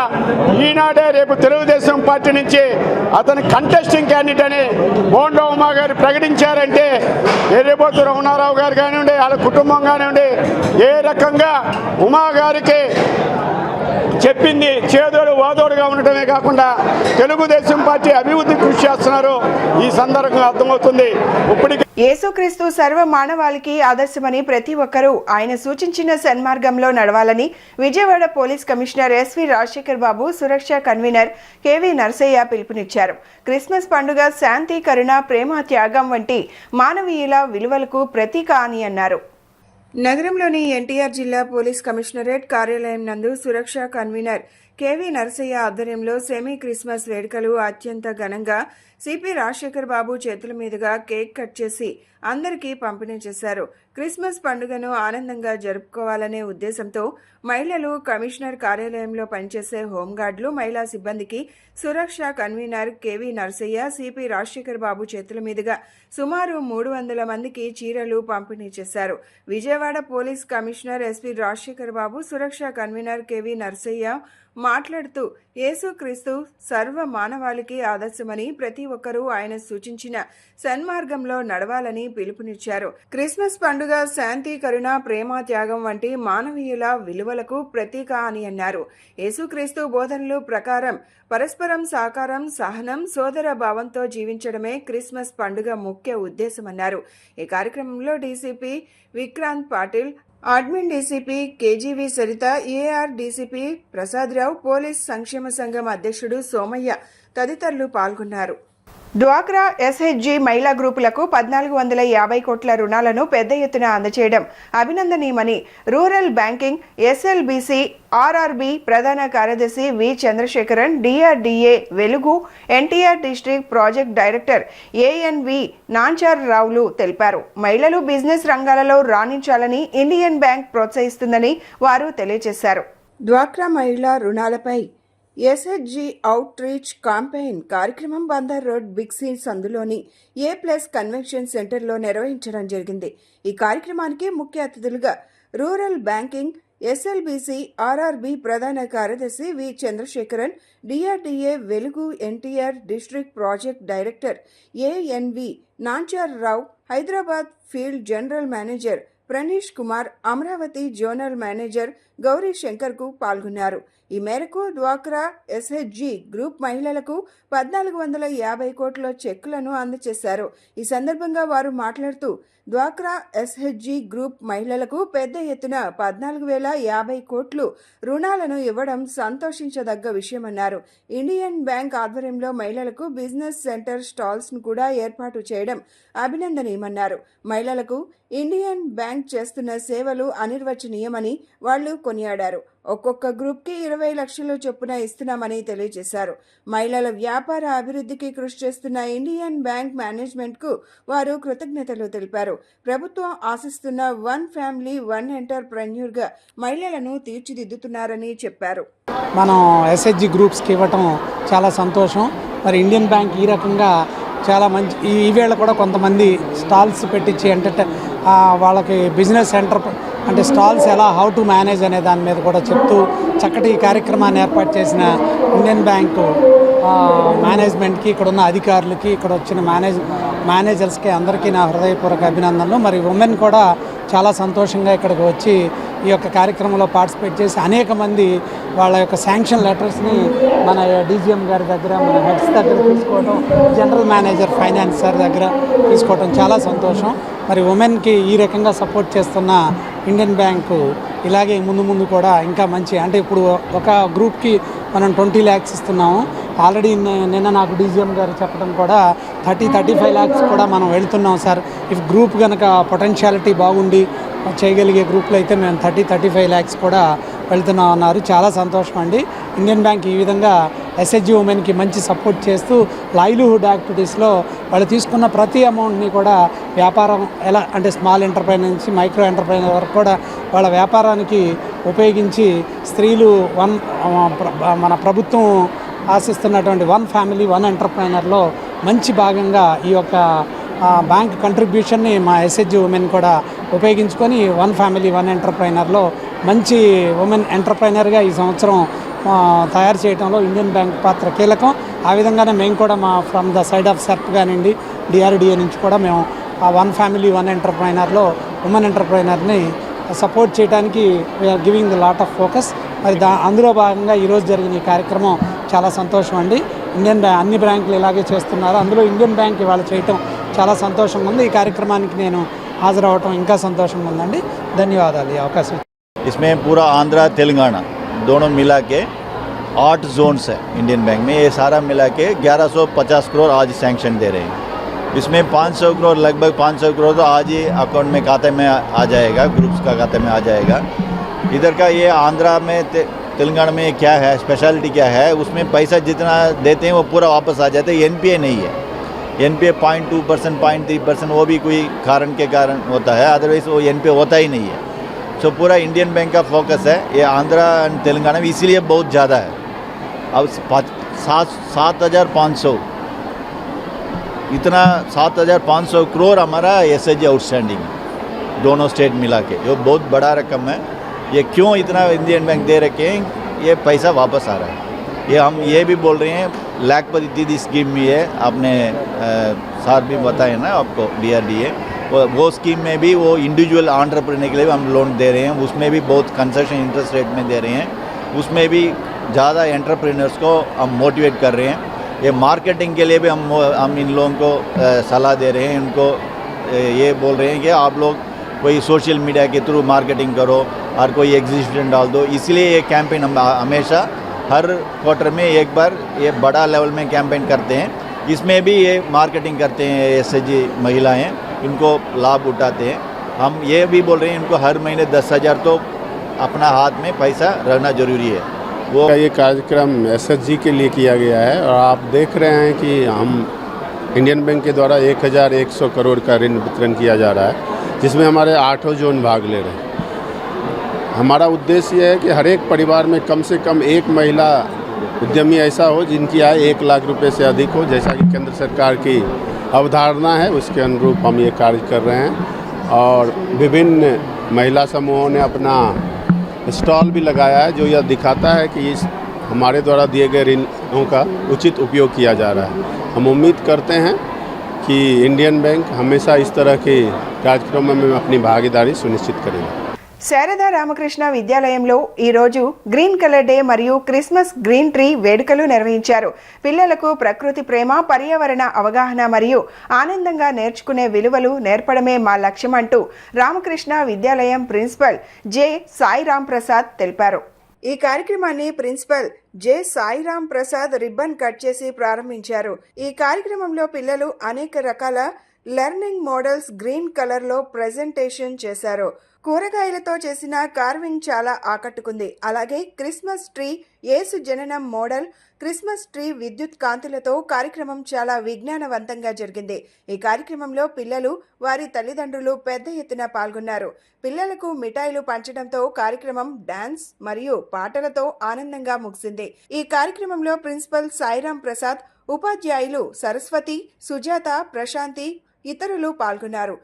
ఈనాడే రేపు తెలుగుదేశం పార్టీ నుంచి అతని కంటెస్టింగ్ క్యాండిడేట్ అని బోండా ఉమా గారు ప్రకటించారంటే ఎర్రిపోతు రమణారావు గారు కానివ్వండి, వాళ్ళ కుటుంబం కానివ్వండి, ఏ రకంగా ఉమా గారికి చెప్పింది చేదోడు వాదోడుగా ఉండటమే కాకుండా తెలుగుదేశం పార్టీ అభివృద్ధి కృషి చేస్తున్నారు ఈ సందర్భంగా అర్థమవుతుంది. ఇప్పటికే యేసుక్రీస్తు సర్వ మానవాళికి ఆదర్శమని ప్రతి ఒక్కరూ ఆయన సూచించిన సన్మార్గంలో నడవాలని Vijayawada police commissioner SV Rajasekhar Babu Suraksha convener KV Narasayya పిలుపునిచ్చారు. క్రిస్మస్ పండుగ శాంతి, కరుణ, ప్రేమ, త్యాగం వంటి మానవీయుల విలువలకు ప్రతీక అని అన్నారు. నగరంలోని ఎన్టీఆర్ జిల్లా పోలీస్ కమిషనరేట్ కార్యాలయం నందు సురక్ష కన్వీనర్ కెవి నరసయ్య ఆధ్వర్యంలో సెమీ క్రిస్మస్ వేడుకలు అత్యంత ఘనంగా సిపి రాజశేఖర్ బాబు చేతుల మీదుగా కేక్ కట్ చేసి అందరికీ పంపిణీ చేశారు. క్రిస్మస్ పండుగను ఆనందంగా జరుపుకోవాలనే ఉద్దేశంతో మహిళలు, కమిషనర్ కార్యాలయంలో పనిచేసే హోంగార్డులు, మహిళా సిబ్బందికి Suraksha convener KV Narasaiah CP Rajasekhar Babu చేతుల మీదుగా సుమారు 300 మందికి చీరలు పంపిణీ చేశారు. Vijayawada police commissioner SV Rajasekhar Babu Suraksha convener KV Narasaiah మాట్లాడుతూ యేసుక్రీస్తు సర్వ మానవాళికి ఆదర్శమని ప్రతి ఒక్కరూ ఆయన సూచించిన సన్మార్గంలో నడవాలని పిలుపునిచ్చారు. క్రిస్మస్ పండుగ శాంతి, కరుణ, ప్రేమ, త్యాగం వంటి మానవీయుల విలువలకు ప్రతీక అని అన్నారు. యేసుక్రీస్తు బోధనలు ప్రకారం పరస్పరం సహకారం, సహనం, సోదర భావంతో జీవించడమే క్రిస్మస్ పండుగ ముఖ్య ఉద్దేశమన్నారు. ఈ కార్యక్రమంలో DCP Vikrant Patil, admin DCP KGV Sarita, AR DCP Prasadarao, police సంక్షేమ సంఘం అధ్యక్షుడు సోమయ్య తదితరులు పాల్గొన్నారు. డ్వాక్రా ఎస్హెచ్జి మహిళా గ్రూపులకు 1450 కోట్ల రుణాలను పెద్ద ఎత్తున అందజేయడం అభినందనీయమని రూరల్ బ్యాంకింగ్ ఎస్ఎల్బీసీ ఆర్ఆర్బీ ప్రధాన కార్యదర్శి వి Chandrasekharan, DRDA Velugu NTR district project director ANV Nanchar రావులు తెలిపారు. మహిళలు బిజినెస్ రంగాలలో రాణించాలని ఇండియన్ బ్యాంక్ ప్రోత్సహిస్తుందని వారు తెలియజేశారు. డ్వాక్రా మహిళా రుణాలపై ఎస్హెచ్జి అవుట్ రీచ్ కాంపెయిన్ కార్యక్రమం బందర్ రోడ్ బిగ్సీ సందులోని A+ కన్వెన్షన్ సెంటర్లో నిర్వహించడం జరిగింది. ఈ కార్యక్రమానికి ముఖ్య అతిథులుగా రూరల్ బ్యాంకింగ్ ఎస్ఎల్బీసీ ఆర్ఆర్బీ ప్రధాన కార్యదర్శి వి Chandrasekharan, DRDA Velugu NTR district project director ANV Nanchar Rao, Hyderabad field general manager Pranish Kumar, Amaravati zonal manager Gauri శంకర్కు పాల్గొన్నారు. ఈ మేరకు డ్వాక్రా ఎస్హెచ్జి గ్రూప్ మహిళలకు 1450 కోట్ల చెక్కులను అందజేశారు. ఈ సందర్భంగా వారు మాట్లాడుతూ డ్వాక్రా ఎస్హెచ్జి గ్రూప్ మహిళలకు పెద్ద ఎత్తున 14,050 కోట్లు రుణాలను ఇవ్వడం సంతోషించదగ్గ విషయమన్నారు. ఇండియన్ బ్యాంక్ ఆధ్వర్యంలో మహిళలకు బిజినెస్ సెంటర్ స్టాల్స్ ను కూడా ఏర్పాటు చేయడం అభినందనీయమన్నారు. మహిళలకు ఇండియన్ బ్యాంక్ చేస్తున్న సేవలు అనిర్వచనీయమని వాళ్లు కొనియాడారు. ఒక్కొక్క గ్రూప్కి 20 లక్షలు చొప్పున ఇస్తున్నామని తెలియజేశారు. మహిళల వ్యాపార అభివృద్ధికి కృషి చేస్తున్న ఇండియన్ బ్యాంక్ మేనేజ్మెంట్కు వారు కృతజ్ఞతలు తెలిపారు. ప్రభుత్వం ఆశిస్తున్న వన్ ఫ్యామిలీ వన్ ఎంటర్ప్రెన్యూర్గా మహిళలను తీర్చిదిద్దుతున్నారని చెప్పారు. మనం ఎస్హెచ్జి గ్రూప్స్కి ఇవ్వటం చాలా సంతోషం. మరి ఇండియన్ బ్యాంక్ ఈ రకంగా చాలా మంచి ఈవేళ కూడా కొంతమంది స్టాల్స్ పెట్టించి వాళ్ళకి బిజినెస్ సెంటర్ అంటే స్టాల్స్ ఎలా హౌ టు మేనేజ్ అనే దాని మీద కూడా చెప్తూ చక్కటి కార్యక్రమాన్ని ఏర్పాటు చేసిన ఇండియన్ బ్యాంకు మేనేజ్మెంట్కి, ఇక్కడ ఉన్న అధికారులకి, ఇక్కడ వచ్చిన మేనేజర్స్కి అందరికీ నా హృదయపూర్వక అభినందనలు. మరి ఉమెన్ కూడా చాలా సంతోషంగా ఇక్కడికి వచ్చి ఈ యొక్క కార్యక్రమంలో పార్టిసిపేట్ చేసి అనేక మంది వాళ్ళ యొక్క శాంక్షన్ లెటర్స్ని మన డీజీఎం గారి దగ్గర, మన హెడ్స్ దగ్గర తీసుకోవడం, జనరల్ మేనేజర్ ఫైనాన్స్ సార్ దగ్గర తీసుకోవడం చాలా సంతోషం. మరి ఉమెన్కి ఈ రకంగా సపోర్ట్ చేస్తున్న ఇండియన్ బ్యాంకు ఇలాగే ముందు కూడా ఇంకా మంచి, అంటే ఇప్పుడు ఒక గ్రూప్కి మనం 20 lakhs ఇస్తున్నాము. ఆల్రెడీ నిన్న నాకు డీజీఎం గారు చెప్పడం కూడా 30-35 lakhs కూడా మనం వెళ్తున్నాం సార్. ఇఫ్ గ్రూప్ కనుక పొటెన్షియాలిటీ బాగుండి చేయగలిగే గ్రూప్లో అయితే మేము 30-35 lakhs కూడా వెళ్తున్నాం అన్నారు. చాలా సంతోషం అండి. ఇండియన్ బ్యాంక్ ఈ విధంగా ఎస్హెచ్జి ఉమెన్కి మంచి సపోర్ట్ చేస్తూ లైవ్లీహుడ్ యాక్టివిటీస్లో వాళ్ళు తీసుకున్న ప్రతి అమౌంట్ని కూడా వ్యాపారం ఎలా అంటే స్మాల్ ఎంటర్ప్రైనర్ నుంచి మైక్రో ఎంటర్ప్రైనర్ వరకు కూడా వాళ్ళ వ్యాపారానికి ఉపయోగించి స్త్రీలు మన ప్రభుత్వం ఆశిస్తున్నటువంటి వన్ ఫ్యామిలీ వన్ ఎంటర్ప్రైనర్లో మంచి భాగంగా ఈ యొక్క బ్యాంక్ కంట్రిబ్యూషన్ని మా ఎస్హెచ్జి ఉమెన్ కూడా ఉపయోగించుకొని వన్ ఫ్యామిలీ వన్ ఎంటర్ప్రైనర్లో మంచి ఉమెన్ ఎంటర్ప్రైనర్గా ఈ సంవత్సరం తయారు చేయడంలో ఇండియన్ బ్యాంక్ పాత్ర కీలకం. ఆ విధంగానే మేము కూడా మా from the side of SERP కానివ్వండి, డిఆర్డిఏ నుంచి కూడా మేము ఆ వన్ ఫ్యామిలీ వన్ ఎంటర్ప్రైనర్లో ఉమెన్ ఎంటర్ప్రైనర్ని సపోర్ట్ చేయడానికి we're giving the lot of focus. మరి అందులో భాగంగా ఈరోజు జరిగిన ఈ కార్యక్రమం చాలా సంతోషం అండి. అన్ని బ్యాంకులు ఇలాగే చేస్తున్నారు, అందులో ఇండియన్ బ్యాంక్ ఇవాళ చేయటం చాలా సంతోషంగా ఉంది. ఈ కార్యక్రమానికి నేను హాజరవటం ఇంకా సంతోషంగా ఉందండి. ధన్యవాదాలు ఈ అవకాశం. इसमें पूरा आंध्रा तेलंगाना दोनों मिला के 8 जोन्स है इंडियन बैंक में. ये सारा मिला के 1150 करोड़ आज सैंक्शन दे रहे हैं. इसमें 500 करोड़ लगभग 500 करोड़ तो आज ही अकाउंट में खाते में आ जाएगा, ग्रुप्स का खाते में आ जाएगा. इधर का ये आंध्रा में तेलंगाना में क्या है, स्पेशलिटी क्या है, उसमें पैसा जितना देते हैं वो पूरा वापस आ जाता है. एनपीए नहीं है. एनपीए 0.2%, 0.3% वो भी कोई कारण के कारण होता है, अदरवाइज वो एनपीए होता ही नहीं है. सो पूरा इंडियन बैंक का फोकस है ये आंध्रा एंड तेलंगाना में, इसीलिए बहुत ज़्यादा है. अब 7,500 इतना 7,500 करोड़ हमारा एसएचजी आउटस्टैंडिंग है दोनों स्टेट मिला के. ये बहुत बड़ा रकम है. ये क्यों इतना इंडियन बैंक दे रखे हैं, ये पैसा वापस आ रहा है. ये हम ये भी बोल रहे हैं लाखपति दीदी स्कीम भी है, आपने साथ भी बताया ना आपको डीआरडीए, वो स्कीम में भी वो इंडिविजुअल एंटरप्रेन्योर के लिए भी हम लोन दे रहे हैं. उसमें भी बहुत कंसेशन इंटरेस्ट रेट में दे रहे हैं. उसमें भी ज़्यादा एंटरप्रेन्योर्स को हम मोटिवेट कर रहे हैं. ये मार्केटिंग के लिए भी हम इन लोगों को सलाह दे रहे हैं. उनको ये बोल रहे हैं कि आप लोग कोई सोशल मीडिया के थ्रू मार्केटिंग करो और कोई एग्जीबिशन डाल दो. इसलिए ये कैंपेन हम हमेशा हर क्वार्टर में एक बार ये बड़ा लेवल में कैंपेन करते हैं. इसमें भी ये मार्केटिंग करते हैं एसएचजी महिलाएं, इनको लाभ उठाते हैं. हम ये भी बोल रहे हैं इनको हर महीने 10,000 तो अपना हाथ में पैसा रहना जरूरी है. वो ये कार्यक्रम एसएचजी के लिए किया गया है और आप देख रहे हैं कि हम इंडियन बैंक के द्वारा 1,100 करोड़ का ऋण वितरण किया जा रहा है, जिसमें हमारे 8 जोन भाग ले रहे हैं. हमारा उद्देश्य ये है कि हर एक परिवार में कम से कम एक महिला उद्यमी ऐसा हो जिनकी आय 1 लाख रुपए से अधिक हो, जैसा कि केंद्र सरकार की अवधारणा है. उसके अनुरूप हम ये कार्य कर रहे हैं और विभिन्न महिला समूहों ने अपना स्टॉल भी लगाया है, जो यह दिखाता है कि इस हमारे द्वारा दिए गए ऋणों का उचित उपयोग किया जा रहा है. हम उम्मीद करते हैं कि इंडियन बैंक हमेशा इस तरह के कार्यक्रमों में अपनी भागीदारी सुनिश्चित करेगा. శారదా రామకృష్ణ విద్యాలయంలో ఈరోజు గ్రీన్ కలర్ డే మరియు క్రిస్మస్ గ్రీన్ ట్రీ వేడుకలు నిర్వహించారు. పిల్లలకు ప్రకృతి ప్రేమ, పర్యావరణ అవగాహన మరియు ఆనందంగా నేర్చుకునే విలువలు నేర్పడమే మా లక్ష్యం అంటూ రామకృష్ణ విద్యాలయం ప్రిన్సిపల్ జె సాయిరాం ప్రసాద్ తెలిపారు. ఈ కార్యక్రమాన్ని principal J Sairam Prasad ribbon cut చేసి ప్రారంభించారు. ఈ కార్యక్రమంలో పిల్లలు అనేక రకాల లెర్నింగ్ మోడల్స్ గ్రీన్ కలర్లో ప్రెజెంటేషన్ చేశారు. కూరగాయలతో చేసిన కార్వింగ్ చాలా ఆకట్టుకుంది. అలాగే క్రిస్మస్ ట్రీ, యేసు జననం మోడల్, క్రిస్మస్ ట్రీ విద్యుత్ కాంతులతో కార్యక్రమం చాలా విజ్ఞానవంతంగా జరిగింది. ఈ కార్యక్రమంలో పిల్లలు, వారి తల్లిదండ్రులు పెద్ద ఎత్తున పాల్గొన్నారు. పిల్లలకు మిఠాయిలు పంచడంతో కార్యక్రమం డాన్స్ మరియు పాటలతో ఆనందంగా ముగిసింది. ఈ కార్యక్రమంలో ప్రిన్సిపల్ సాయిరాం ప్రసాద్, ఉపాధ్యాయులు సరస్వతి, సుజాత, ప్రశాంతి, ఇతరులు పాల్గొన్నారు.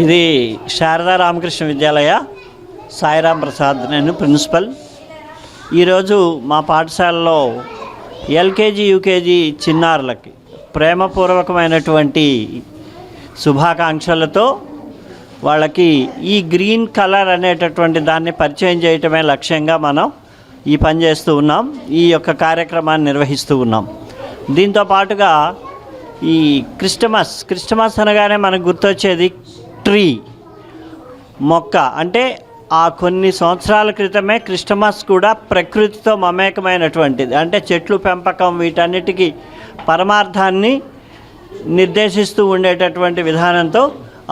ఇది శారదా రామకృష్ణ విద్యాలయ, సాయిరాం ప్రసాద్, నేను ప్రిన్సిపల్. ఈరోజు మా పాఠశాలలో ఎల్కేజీ యూకేజీ చిన్నారులకి ప్రేమపూర్వకమైనటువంటి శుభాకాంక్షలతో వాళ్ళకి ఈ గ్రీన్ కలర్ అనేటటువంటి దాన్ని పరిచయం చేయటమే లక్ష్యంగా మనం ఈ పని చేస్తూ ఉన్నాం, ఈ యొక్క కార్యక్రమాన్ని నిర్వహిస్తూ ఉన్నాం. దీంతో పాటుగా ఈ క్రిస్టమస్ అనగానే మనకు గుర్తొచ్చేది ట్రీ, మొక్క. అంటే ఆ కొన్ని సంవత్సరాల క్రితమే క్రిస్టమస్ కూడా ప్రకృతితో మమేకమైనటువంటిది. అంటే చెట్లు పెంపకం, వీటన్నిటికీ పరమార్థాన్ని నిర్దేశిస్తూ ఉండేటటువంటి విధానంతో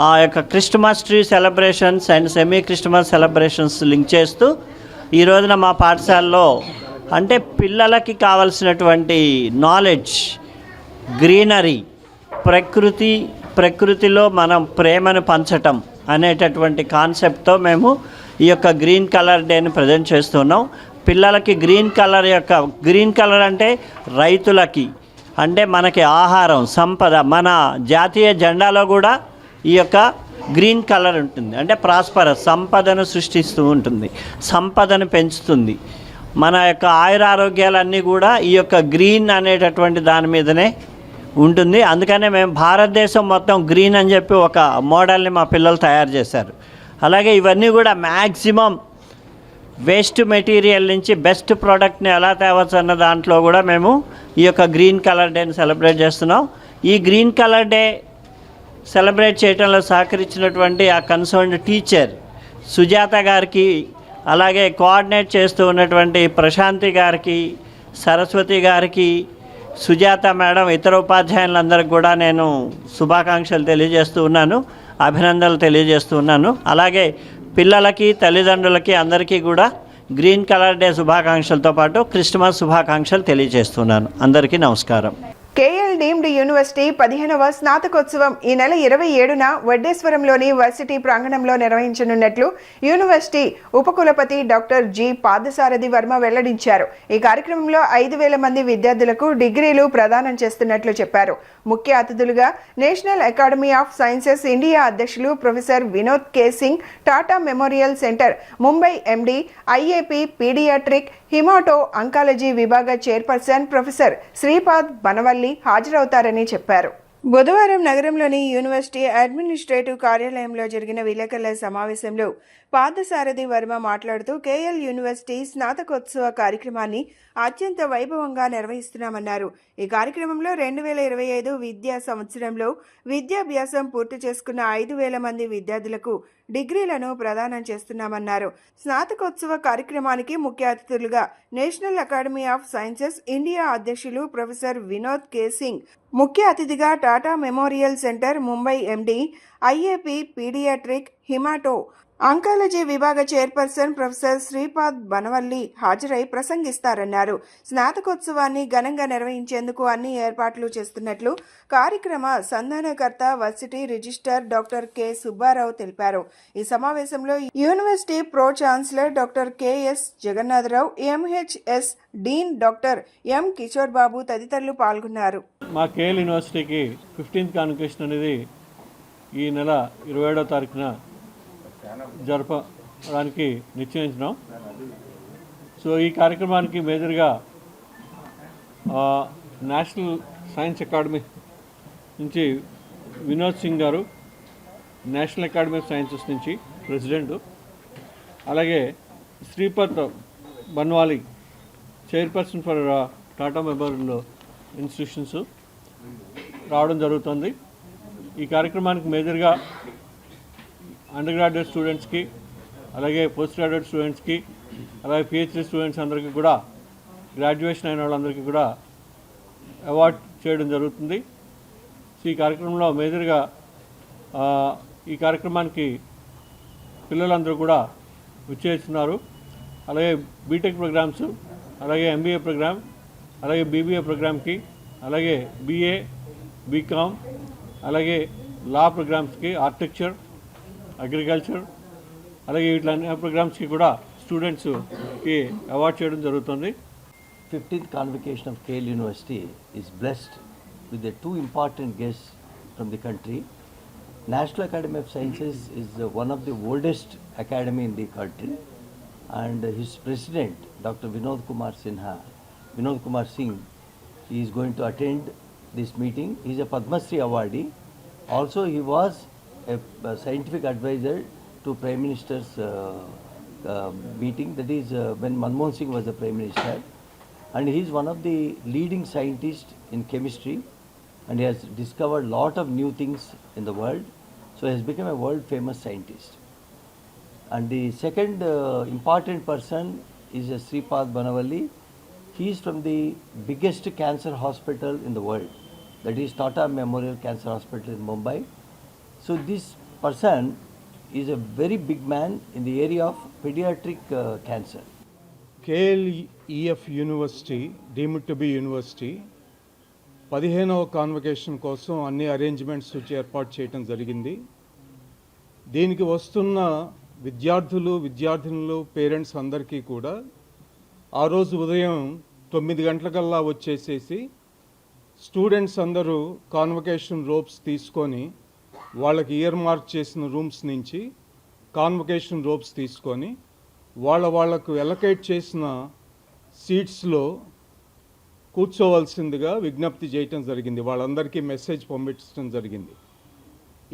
ఆ యొక్క Christmas tree celebrations and semi Christmas celebrations link చేస్తూ ఈ రోజున మా పాఠశాలలో అంటే పిల్లలకి కావలసినటువంటి నాలెడ్జ్, గ్రీనరీ, ప్రకృతిలో మనం ప్రేమను పంచటం అనేటటువంటి కాన్సెప్ట్తో మేము ఈ యొక్క గ్రీన్ కలర్ డేని ప్రజెంట్ చేస్తున్నాం. పిల్లలకి గ్రీన్ కలర్ అంటే రైతులకి, అంటే మనకి ఆహారం, సంపద. మన జాతీయ జెండాలో కూడా ఈ యొక్క గ్రీన్ కలర్ ఉంటుంది. అంటే ప్రాస్పరస్, సంపదను సృష్టిస్తూ ఉంటుంది, సంపదను పెంచుతుంది. మన యొక్క ఆయురారోగ్యాలన్నీ కూడా ఈ యొక్క గ్రీన్ అనేటటువంటి దాని మీదనే ఉంటుంది. అందుకనే మేము భారతదేశం మొత్తం గ్రీన్ అని చెప్పి ఒక మోడల్ని మా పిల్లలు తయారు చేశారు. అలాగే ఇవన్నీ కూడా మ్యాక్సిమం వేస్ట్ మెటీరియల్ నుంచి బెస్ట్ ప్రోడక్ట్ని ఎలా తేవచ్చు అన్న దాంట్లో కూడా మేము ఈ యొక్క గ్రీన్ కలర్ డేని సెలబ్రేట్ చేస్తున్నాం. ఈ గ్రీన్ కలర్ డే సెలబ్రేట్ చేయడంలో సహకరించినటువంటి ఆ కన్సర్న్డ్ టీచర్ సుజాత గారికి, అలాగే కోఆర్డినేట్ చేస్తూ ఉన్నటువంటి ప్రశాంతి గారికి, సరస్వతి గారికి, సుజాత మేడం, ఇతర ఉపాధ్యాయులందరికీ కూడా నేను శుభాకాంక్షలు తెలియజేస్తూ ఉన్నాను, అభినందనలు తెలియజేస్తూ ఉన్నాను. అలాగే పిల్లలకి, తల్లిదండ్రులకి అందరికీ కూడా గ్రీన్ కలర్ డే శుభాకాంక్షలతో పాటు క్రిస్మస్ శుభాకాంక్షలు తెలియజేస్తున్నాను. అందరికీ నమస్కారం. కేఎల్ డీమ్డ్ యూనివర్సిటీ 15వ స్నాతకోత్సవం ఈ నెల 27న వడ్డేశ్వరంలోని వర్సిటీ ప్రాంగణంలో నిర్వహించనున్నట్లు యూనివర్సిటీ ఉపకులపతి డాక్టర్ జి పార్థసారథి వర్మ వెల్లడించారు. ఈ కార్యక్రమంలో 5,000 మంది విద్యార్థులకు డిగ్రీలు ప్రదానం చేస్తున్నట్లు చెప్పారు. ముఖ్య అతిథులుగా national academy of sciences India అధ్యక్షులు professor Vinod K Singh, Tata memorial centre Mumbai MD, IAP paediatric haemato oncology విభాగ చైర్పర్సన్ ప్రొఫెసర్ శ్రీపాద్ బనవల్లి హాజరవుతారని చెప్పారు. బుధవారం నగరంలోని యూనివర్సిటీ అడ్మినిస్ట్రేటివ్ కార్యాలయంలో జరిగిన విలేకరుల సమావేశంలో పార్థసారథి వర్మ మాట్లాడుతూ కేఎల్ యూనివర్సిటీ స్నాతకోత్సవ కార్యక్రమాన్ని అత్యంత వైభవంగా నిర్వహిస్తున్నామన్నారు. ఈ కార్యక్రమంలో 2025 విద్యా సంవత్సరంలో విద్యాభ్యాసం పూర్తి చేసుకున్న 5,000 మంది విద్యార్థులకు డిగ్రీలను ప్రదానం చేస్తున్నామన్నారు. స్నాతకోత్సవ కార్యక్రమానికి ముఖ్య అతిథులుగా national academy of sciences India అధ్యక్షులు ప్రొఫెసర్ వినోద్ కే సింగ్, ముఖ్య అతిథిగా Tata memorial centre Mumbai MD, IAP paediatric haemato oncology విభాగ చైర్పర్సన్ ప్రొఫెసర్ శ్రీపాద్ బనవల్లి హాజరై ప్రసంగిస్తారన్నారు. స్నాతకోత్సవాన్ని ఘనంగా నిర్వహించేందుకు అన్ని ఏర్పాట్లు చేస్తున్నట్లు కార్యక్రమ సంధానకర్త varsity registrar doctor K Subbarao తెలిపారు. ఈ సమావేశంలో university pro chancellor doctor KS Jagannatharao, MHS dean doctor M Kishore Babu తదితరులు పాల్గొన్నారు. మా కేఎల్ యూనివర్సిటీకి 15th కాన్వకేషన్ అనేది ఈ నెల 27వ తారీఖున జరపడానికి నిశ్చయించినాం. సో ఈ కార్యక్రమానికి మేజర్గా నేషనల్ సైన్స్ అకాడమీ నుంచి వినోద్ సింగ్ గారు, నేషనల్ అకాడమీ ఆఫ్ సైన్సెస్ నుంచి ప్రెసిడెంట్, అలాగే Sripad Banawali chairperson for Tata memorial institutions రావడం జరుగుతుంది. ఈ కార్యక్రమానికి మేజర్గా అండర్ గ్రాడ్యుయేట్ స్టూడెంట్స్కి, అలాగే పోస్ట్ గ్రాడ్యుయేట్ స్టూడెంట్స్కి, అలాగే పిహెచ్డి స్టూడెంట్స్ అందరికీ కూడా, గ్రాడ్యుయేషన్ అయిన వాళ్ళందరికీ కూడా అవార్డ్ చేయడం జరుగుతుంది. సో ఈ కార్యక్రమంలో మేజర్గా ఈ కార్యక్రమానికి పిల్లలందరూ కూడా విచ్చేస్తున్నారు. అలాగే బీటెక్ ప్రోగ్రామ్స్, అలాగే ఎంబీఏ ప్రోగ్రామ్, అలాగే బీబీఏ ప్రోగ్రామ్కి, అలాగే బీఏ, బీకామ్, అలాగే లా ప్రోగ్రామ్స్కి, ఆర్కిటెక్చర్, అగ్రికల్చర్, అలాగే వీటిలన్నీ ప్రోగ్రామ్స్కి కూడా స్టూడెంట్స్కి అవార్డ్ చేయడం జరుగుతుంది. 15th convocation of KL University is blessed with the two important guests from the country. National Academy of Sciences is one of the oldest academy in the country, and his president, Dr. Vinod Kumar Singh, he is going to attend this meeting. He is a Padma Shri awardee. Also, he was a scientific advisor to Prime Minister's meeting, that is when Manmohan Singh was the Prime Minister, and he is one of the leading scientists in chemistry, and he has discovered a lot of new things in the world, so he has become a world famous scientist. And the second important person is Sripad Banavalli. He is from the biggest cancer hospital in the world, that is Tata Memorial Cancer Hospital in Mumbai. So this person is a very big man in the area of pediatric cancer. KLEF university deemed to be university 15వ convocation కోసం అన్ని arrangements ఏర్పాటు చేయడం జరిగింది. దీనికి వస్తున్న విద్యార్థినులు parents అందరికీ కూడా ఆ రోజు ఉదయం 9 గంటలకల్లా వచ్చేసేసి స్టూడెంట్స్ అందరూ కాన్వకేషన్ రోప్స్ తీసుకొని వాళ్ళకి ఇయర్ మార్క్ చేసిన రూమ్స్ నుంచి కాన్వకేషన్ రోప్స్ తీసుకొని వాళ్ళకు ఎలకేట్ చేసిన సీట్స్లో కూర్చోవలసిందిగా విజ్ఞప్తి చేయటం జరిగింది. వాళ్ళందరికీ మెసేజ్ పంపించడం జరిగింది.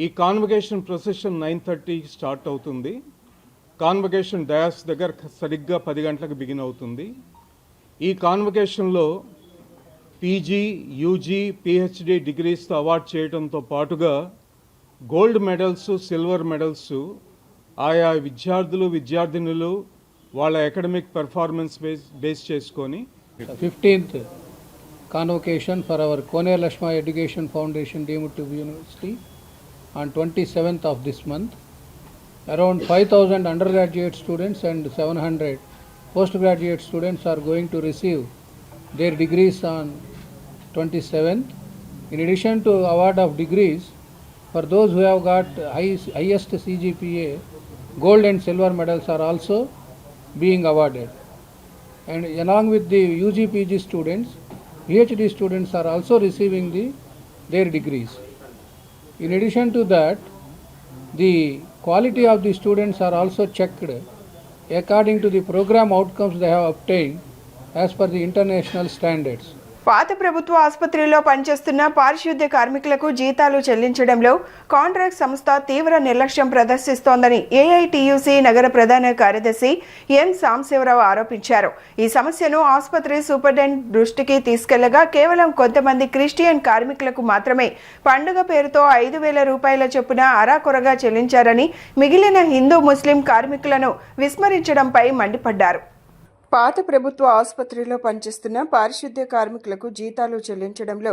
ఈ కాన్వకేషన్ ప్రొసెషన్ 9:30 స్టార్ట్ అవుతుంది. కాన్వకేషన్ డయాస్ దగ్గర సరిగ్గా 10 గంటలకు బిగిన్ అవుతుంది. ఈ కాన్వకేషన్లో పీజీ, యూజీ, పిహెచ్డి డిగ్రీస్తో అవార్డ్ చేయడంతో పాటుగా గోల్డ్ మెడల్స్, సిల్వర్ మెడల్స్ ఆయా విద్యార్థినులు వాళ్ళ అకాడమిక్ పెర్ఫార్మెన్స్ బేస్ చేసుకొని 15th convocation for our Kone Lashma Education Foundation deemed to be university on 27th of this month. Around 5,000 undergraduate students and 700 postgraduate students are going to receive their degrees on 27th. In addition to award of degrees, for those who have got highest CGPA, gold and silver medals are also being awarded. And along with the UG PG students, PhD students are also receiving their degrees. In addition to that, the quality of the students are also checked according to the program outcomes they have obtained as per the international standards. పాత ప్రభుత్వ ఆసుపత్రిలో పనిచేస్తున్న పారిశుద్ధ్య కార్మికులకు జీతాలు చెల్లించడంలో contract సంస్థ తీవ్ర నిర్లక్ష్యం ప్రదర్శిస్తోందని ఏఐటియుసి నగర ప్రధాన కార్యదర్శి ఎం సాంబశివరావు ఆరోపించారు. ఈ సమస్యను ఆసుపత్రి సూపరింటెండెంట్ దృష్టికి తీసుకెళ్లగా కేవలం కొంతమంది క్రిస్టియన్ కార్మికులకు మాత్రమే పండుగ పేరుతో 5,000 రూపాయల చొప్పున అరాకొరగా చెల్లించారని, మిగిలిన హిందూ ముస్లిం కార్మికులను విస్మరించడంపై మండిపడ్డారు. పాత ప్రభుత్వ ఆసుపత్రిలో పనిచేస్తున్న పారిశుద్ధ్య కార్మికులకు జీతాలు చెల్లించడంలో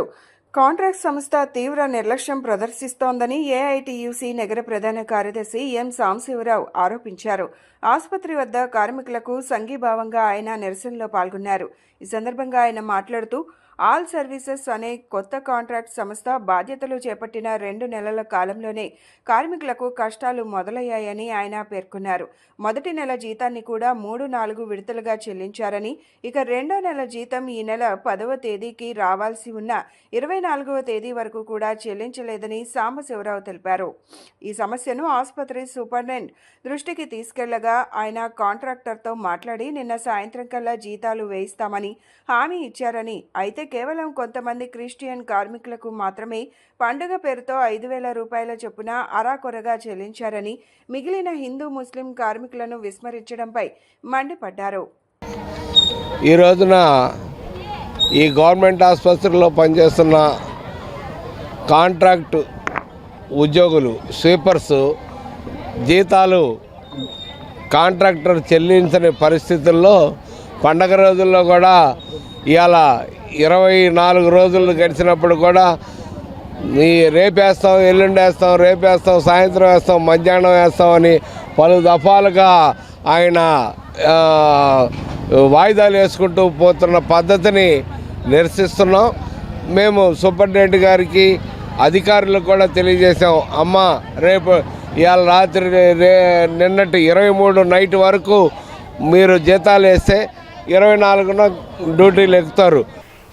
కాంట్రాక్ట్ సంస్థ తీవ్ర నిర్లక్ష్యం ప్రదర్శిస్తోందని ఏఐటియుసి నగర ప్రధాన కార్యదర్శి ఎం సాంబశివరావు ఆరోపించారు. ఆసుపత్రి వద్ద కార్మికులకు సంఘీభావంగా ఆయన నిరసనలో పాల్గొన్నారు. ఈ సందర్భంగా ఆయన మాట్లాడుతూ ఆల్ సర్వీసెస్ అనే కొత్త కాంట్రాక్ట్ సంస్థ బాధ్యతలు చేపట్టిన 2 నెలల కాలంలోనే కార్మికులకు కష్టాలు మొదలయ్యాయని ఆయన పేర్కొన్నారు. మొదటి నెల జీతాన్ని కూడా 3-4 విడతలుగా చెల్లించారని, ఇక రెండో నెల జీతం ఈ నెల 10వ తేదీకి రావాల్సి ఉన్న 24వ తేదీ వరకు కూడా చెల్లించలేదని సాంబశివరావు తెలిపారు. ఈ సమస్యను ఆసుపత్రి సూపరింటెండెంట్ దృష్టికి తీసుకెళ్లగా ఆయన కాంట్రాక్టర్తో మాట్లాడి నిన్న సాయంత్రం కల్లా జీతాలు వేయిస్తామని హామీ ఇచ్చారని, అయితే కేవలం కొంతమంది క్రిస్టియన్ కార్మికులకు మాత్రమే పండుగ పేరుతో 5,000 రూపాయల చొప్పున అరాకొరగా చెల్లించారని, మిగిలిన హిందూ ముస్లిం కార్మికులను విస్మరించడంపై మండిపడ్డారు. ఈ రోజున ఈ గవర్నమెంట్ ఆసుపత్రిలో పనిచేస్తున్న కాంట్రాక్ట్ ఉద్యోగులు, స్వీపర్స్ జీతాలు కాంట్రాక్టర్ చెల్లించని పరిస్థితుల్లో పండగ రోజుల్లో కూడా ఇవాళ 24 రోజులు గడిచినప్పుడు కూడా రేపేస్తాం, ఎల్లుండి వేస్తాం, రేపేస్తాం, సాయంత్రం వేస్తాం, మధ్యాహ్నం వేస్తామని పలు దఫాలుగా ఆయన వాయిదాలు వేసుకుంటూ పోతున్న పద్ధతిని నిరసిస్తున్నాం. మేము సూపరింటెండెంట్ గారికి, అధికారులకు కూడా తెలియజేసాం. అమ్మ రేపు ఇవాళ రాత్రి నిన్నటి 23 నైట్ వరకు మీరు జీతాలు వేస్తే 24న డ్యూటీలు ఎక్కుతారు.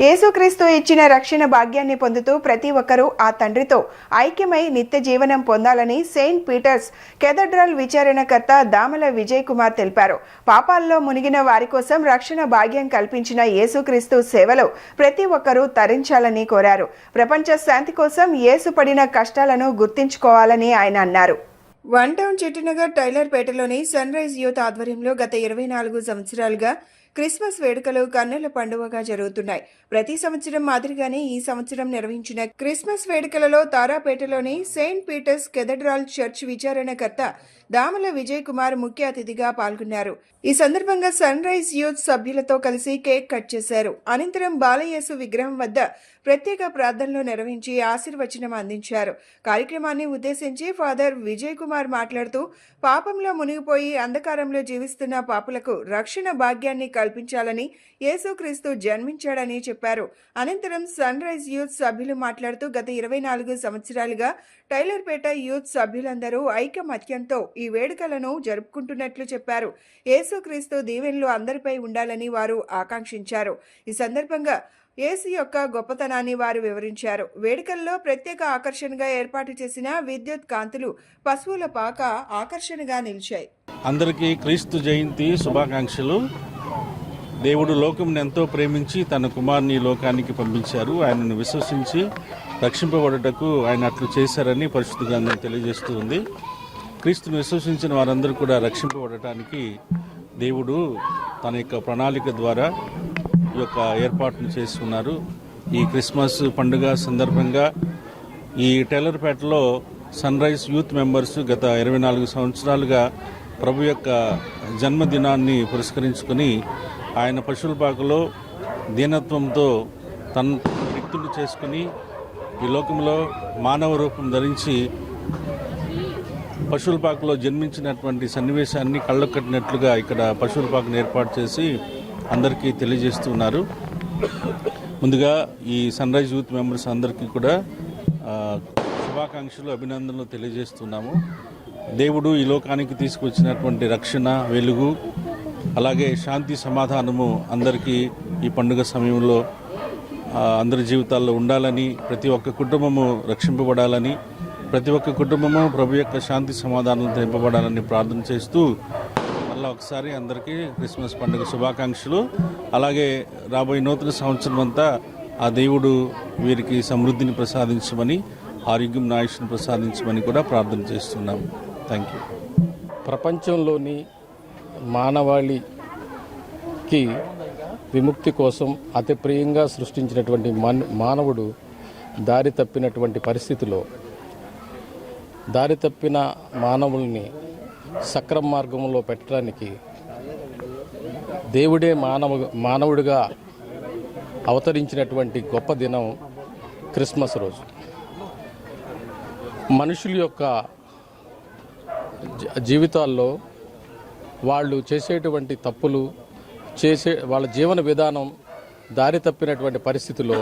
యేసుక్రీస్తు ఇచ్చిన రక్షణ భాగ్యాన్ని పొందుతూ ప్రతి ఒక్కరూ ఆ తండ్రితో ఐక్యమై నిత్య జీవనం పొందాలని సెయింట్ పీటర్స్ కేథడ్రల్ విచారణకర్త దామల విజయ్ కుమార్ తెలిపారు. పాపాల్లో మునిగిన వారి కోసం రక్షణ భాగ్యం కల్పించిన యేసుక్రీస్తు సేవలో ప్రతి ఒక్కరూ తరించాలని కోరారు. ప్రపంచ శాంతి కోసం యేసు పడిన కష్టాలను గుర్తించుకోవాలని ఆయన అన్నారు. వన్ టౌన్ చిట్టినగర్ టైలర్పేటలోని సన్ రైజ్ యూత్ ఆధ్వర్యంలో గత 24 సంవత్సరాలుగా క్రిస్మస్ వేడుకలు కన్నుల పండుగగా జరుగుతున్నాయి. ప్రతి సంవత్సరం మాదిరిగానే ఈ సంవత్సరం నిర్వహించిన క్రిస్మస్ వేడుకలలో తారాపేటలోని సెయింట్ పీటర్స్ కేథడ్రల్ చర్చ్ విచారణకర్త దామల విజయ్ కుమార్ ముఖ్య అతిథిగా పాల్గొన్నారు. ఈ సందర్భంగా సన్ రైజ్ యూత్ సభ్యులతో కలిసి కేక్ కట్ చేశారు. అనంతరం బాలయేసు విగ్రహం వద్ద ప్రత్యేక ప్రార్థనలు నిర్వహించి ఆశీర్వచనం అందించారు. కార్యక్రమాన్ని ఉద్దేశించి ఫాదర్ విజయ్ కుమార్ మాట్లాడుతూ పాపంలో మునిగిపోయి అంధకారంలో జీవిస్తున్న పాపులకు రక్షణ భాగ్యాన్ని కల్పించాలని యేసుక్రీస్తు జన్మించాడని చెప్పారు. అనంతరం సన్ రైజ్ యూత్ సభ్యులు మాట్లాడుతూ గత 24 సంవత్సరాలుగా టైలర్పేట యూత్ సభ్యులందరూ ఐకమత్యంతో ఈ వేడుకలను జరుపుకుంటున్నట్లు చెప్పారు. యేసుక్రీస్తు దీవెనలు అందరిపై ఉండాలని వారు ఆకాంక్షించారు. ఈ సందర్భంగా యేసు యొక్క గొప్పతనాన్ని వారు వివరించారు. వేడుకల్లో ప్రత్యేక ఆకర్షణగా ఏర్పాటు చేసిన విద్యుత్ కాంతులు పశువుల పాక ఆకర్షణగా నిలిచాయి. అందరికీ క్రీస్తు జయంతి శుభాకాంక్షలు. దేవుడు లోకంను ఎంతో ప్రేమించి తన కుమారుని లోకానికి పంపించారు. ఆయనను విశ్వసించి రక్షింపబడుటకు ఆయన అట్లు చేశారని పరిశుద్ధ గ్రంథం తెలియజేస్తూ ఉంది. క్రీస్తును విశ్వసించిన వారందరూ కూడా రక్షింపబడటానికి దేవుడు తన యొక్క ప్రణాళిక ద్వారా ఈ యొక్క ఏర్పాటును చేస్తున్నారు. ఈ క్రిస్మస్ పండుగ సందర్భంగా ఈ టైలర్పేటలో సన్ రైజ్ యూత్ మెంబర్స్ గత 24 సంవత్సరాలుగా ప్రభు యొక్క జన్మదినాన్ని పురస్కరించుకొని ఆయన పశువుల పాకలో దీనత్వంతో తన వ్యక్తులు చేసుకుని ఈ లోకంలో మానవ రూపం ధరించి పశువుల పాకలో జన్మించినటువంటి సన్నివేశాన్ని కళ్ళకు కట్టినట్లుగా ఇక్కడ పశువుల పాకను ఏర్పాటు చేసి అందరికీ తెలియజేస్తున్నారు. ముందుగా ఈ సన్ రైజ్ యూత్ మెంబర్స్ అందరికీ కూడా శుభాకాంక్షలు, అభినందనలు తెలియజేస్తున్నాము. దేవుడు ఈ లోకానికి తీసుకొచ్చినటువంటి రక్షణ, వెలుగు, అలాగే శాంతి, సమాధానము అందరికీ ఈ పండుగ సమయంలో అందరి జీవితాల్లో ఉండాలని, ప్రతి ఒక్క కుటుంబము రక్షింపబడాలని, ప్రతి ఒక్క కుటుంబము ప్రభు యొక్క శాంతి సమాధానం తెంపబడాలని ప్రార్థన చేస్తూ మళ్ళీ ఒకసారి అందరికీ క్రిస్మస్ పండుగ శుభాకాంక్షలు. అలాగే రాబోయే నూతన సంవత్సరం అంతా ఆ దేవుడు వీరికి సమృద్ధిని ప్రసాదించమని, ఆరోగ్యం, ఆయుష్ను ప్రసాదించమని కూడా ప్రార్థన చేస్తున్నాం. Thank you. ప్రపంచంలోని మానవాళికి విముక్తి కోసం అతి ప్రియంగా సృష్టించినటువంటి మానవుడు దారి తప్పినటువంటి పరిస్థితిలో దారి తప్పిన మానవుల్ని సక్రమ మార్గంలో పెట్టడానికి దేవుడే మానవుడిగా అవతరించినటువంటి గొప్ప దినం క్రిస్మస్ రోజు. మనుషుల యొక్క జీవితాల్లో వాళ్ళు చేసేటువంటి తప్పులు, వాళ్ళ జీవన విధానం దారి తప్పినటువంటి పరిస్థితిలో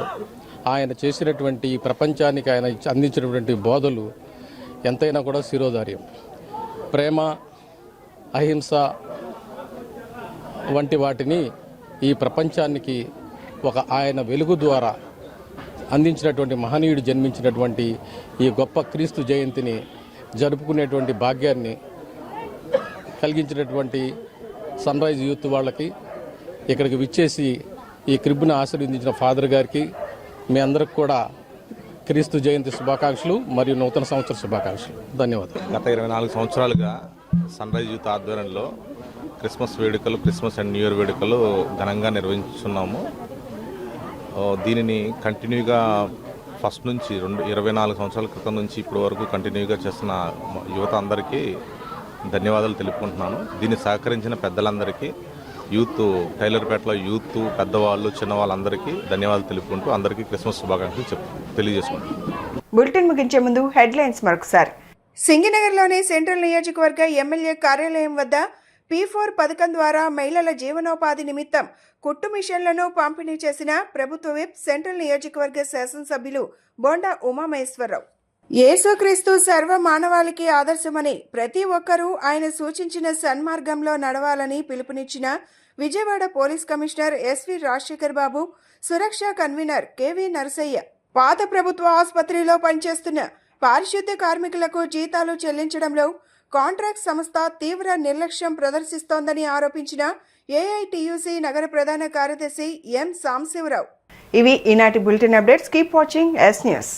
ఆయన చేసినటువంటి ప్రపంచానికి ఆయన అందించినటువంటి బోధలు ఎంతైనా కూడా శిరోధార్యం. ప్రేమ, అహింస వంటి వాటిని ఈ ప్రపంచానికి ఆయన వెలుగు ద్వారా అందించినటువంటి మహనీయుడు జన్మించినటువంటి ఈ గొప్ప క్రీస్తు జయంతిని జరుపుకునేటువంటి భాగ్యాన్ని కలిగించినటువంటి సన్ రైజ్ యూత్ వాళ్ళకి, ఇక్కడికి విచ్చేసి ఈ క్రిబ్ను ఆశీర్వదించిన ఫాదర్ గారికి, మీ అందరికి కూడా క్రీస్తు జయంతి శుభాకాంక్షలు మరియు నూతన సంవత్సర శుభాకాంక్షలు. ధన్యవాదాలు. గత 24 సంవత్సరాలుగా సన్ రైజ్ యూత్ ఆధ్వర్యంలో క్రిస్మస్ వేడుకలు, క్రిస్మస్ అండ్ న్యూ ఇయర్ వేడుకలు ఘనంగా నిర్వహించున్నాము. దీనిని కంటిన్యూగా ఫస్ట్ నుంచి 24 సంవత్సరాల క్రితం నుంచి ఇప్పటి వరకు కంటిన్యూగా చేస్తున్న యువత అందరికీ ధన్యవాదాలు తెలుపుకుంటున్నాను. దీన్ని సహకరించిన పెద్దలందరికీ, యూత్ టైలర్పేటలో యూత్, పెద్దవాళ్ళు, చిన్నవాళ్ళందరికీ ధన్యవాదాలు తెలుపుకుంటూ అందరికీ క్రిస్మస్ శుభాకాంక్షలు తెలియజేసుకుంటున్నాను. బులెటిన్ ముగించే ముందు హెడ్లైన్స్ మరొకసారి. సింగినగర్లోని సెంట్రల్ నియోజకవర్గ ఎమ్మెల్యే కార్యాలయం వద్ద P4 పథకం ద్వారా మహిళల జీవనోపాధి నిమిత్తం కుట్టు మిషన్లను పంపిణీ చేసిన ప్రభుత్వ విప్, సెంట్రల్ నియోజకవర్గ శాసనసభ్యులు బోండా ఉమామహేశ్వరరావు. యేసుక్రీస్తు సర్వ మానవాళికి ఆదర్శమని ప్రతి ఒక్కరూ ఆయన సూచించిన సన్మార్గంలో నడవాలని పిలుపునిచ్చిన Vijayawada police commissioner SV Rajasekhar Babu, Suraksha convener KV Narasayya. పాత ప్రభుత్వ ఆసుపత్రిలో పనిచేస్తున్న పారిశుద్ధ్య కార్మికులకు జీతాలు చెల్లించడంలో కాంట్రాక్ట్ సంస్థ తీవ్ర నిర్లక్ష్యం ప్రదర్శిస్తోందని ఆరోపించిన ఏఐటియుసి నగర ప్రధాన కార్యదర్శి ఎం సాంబశివరావు. ఇవి ఈనాటి bulletin updates. Keep watching yes news.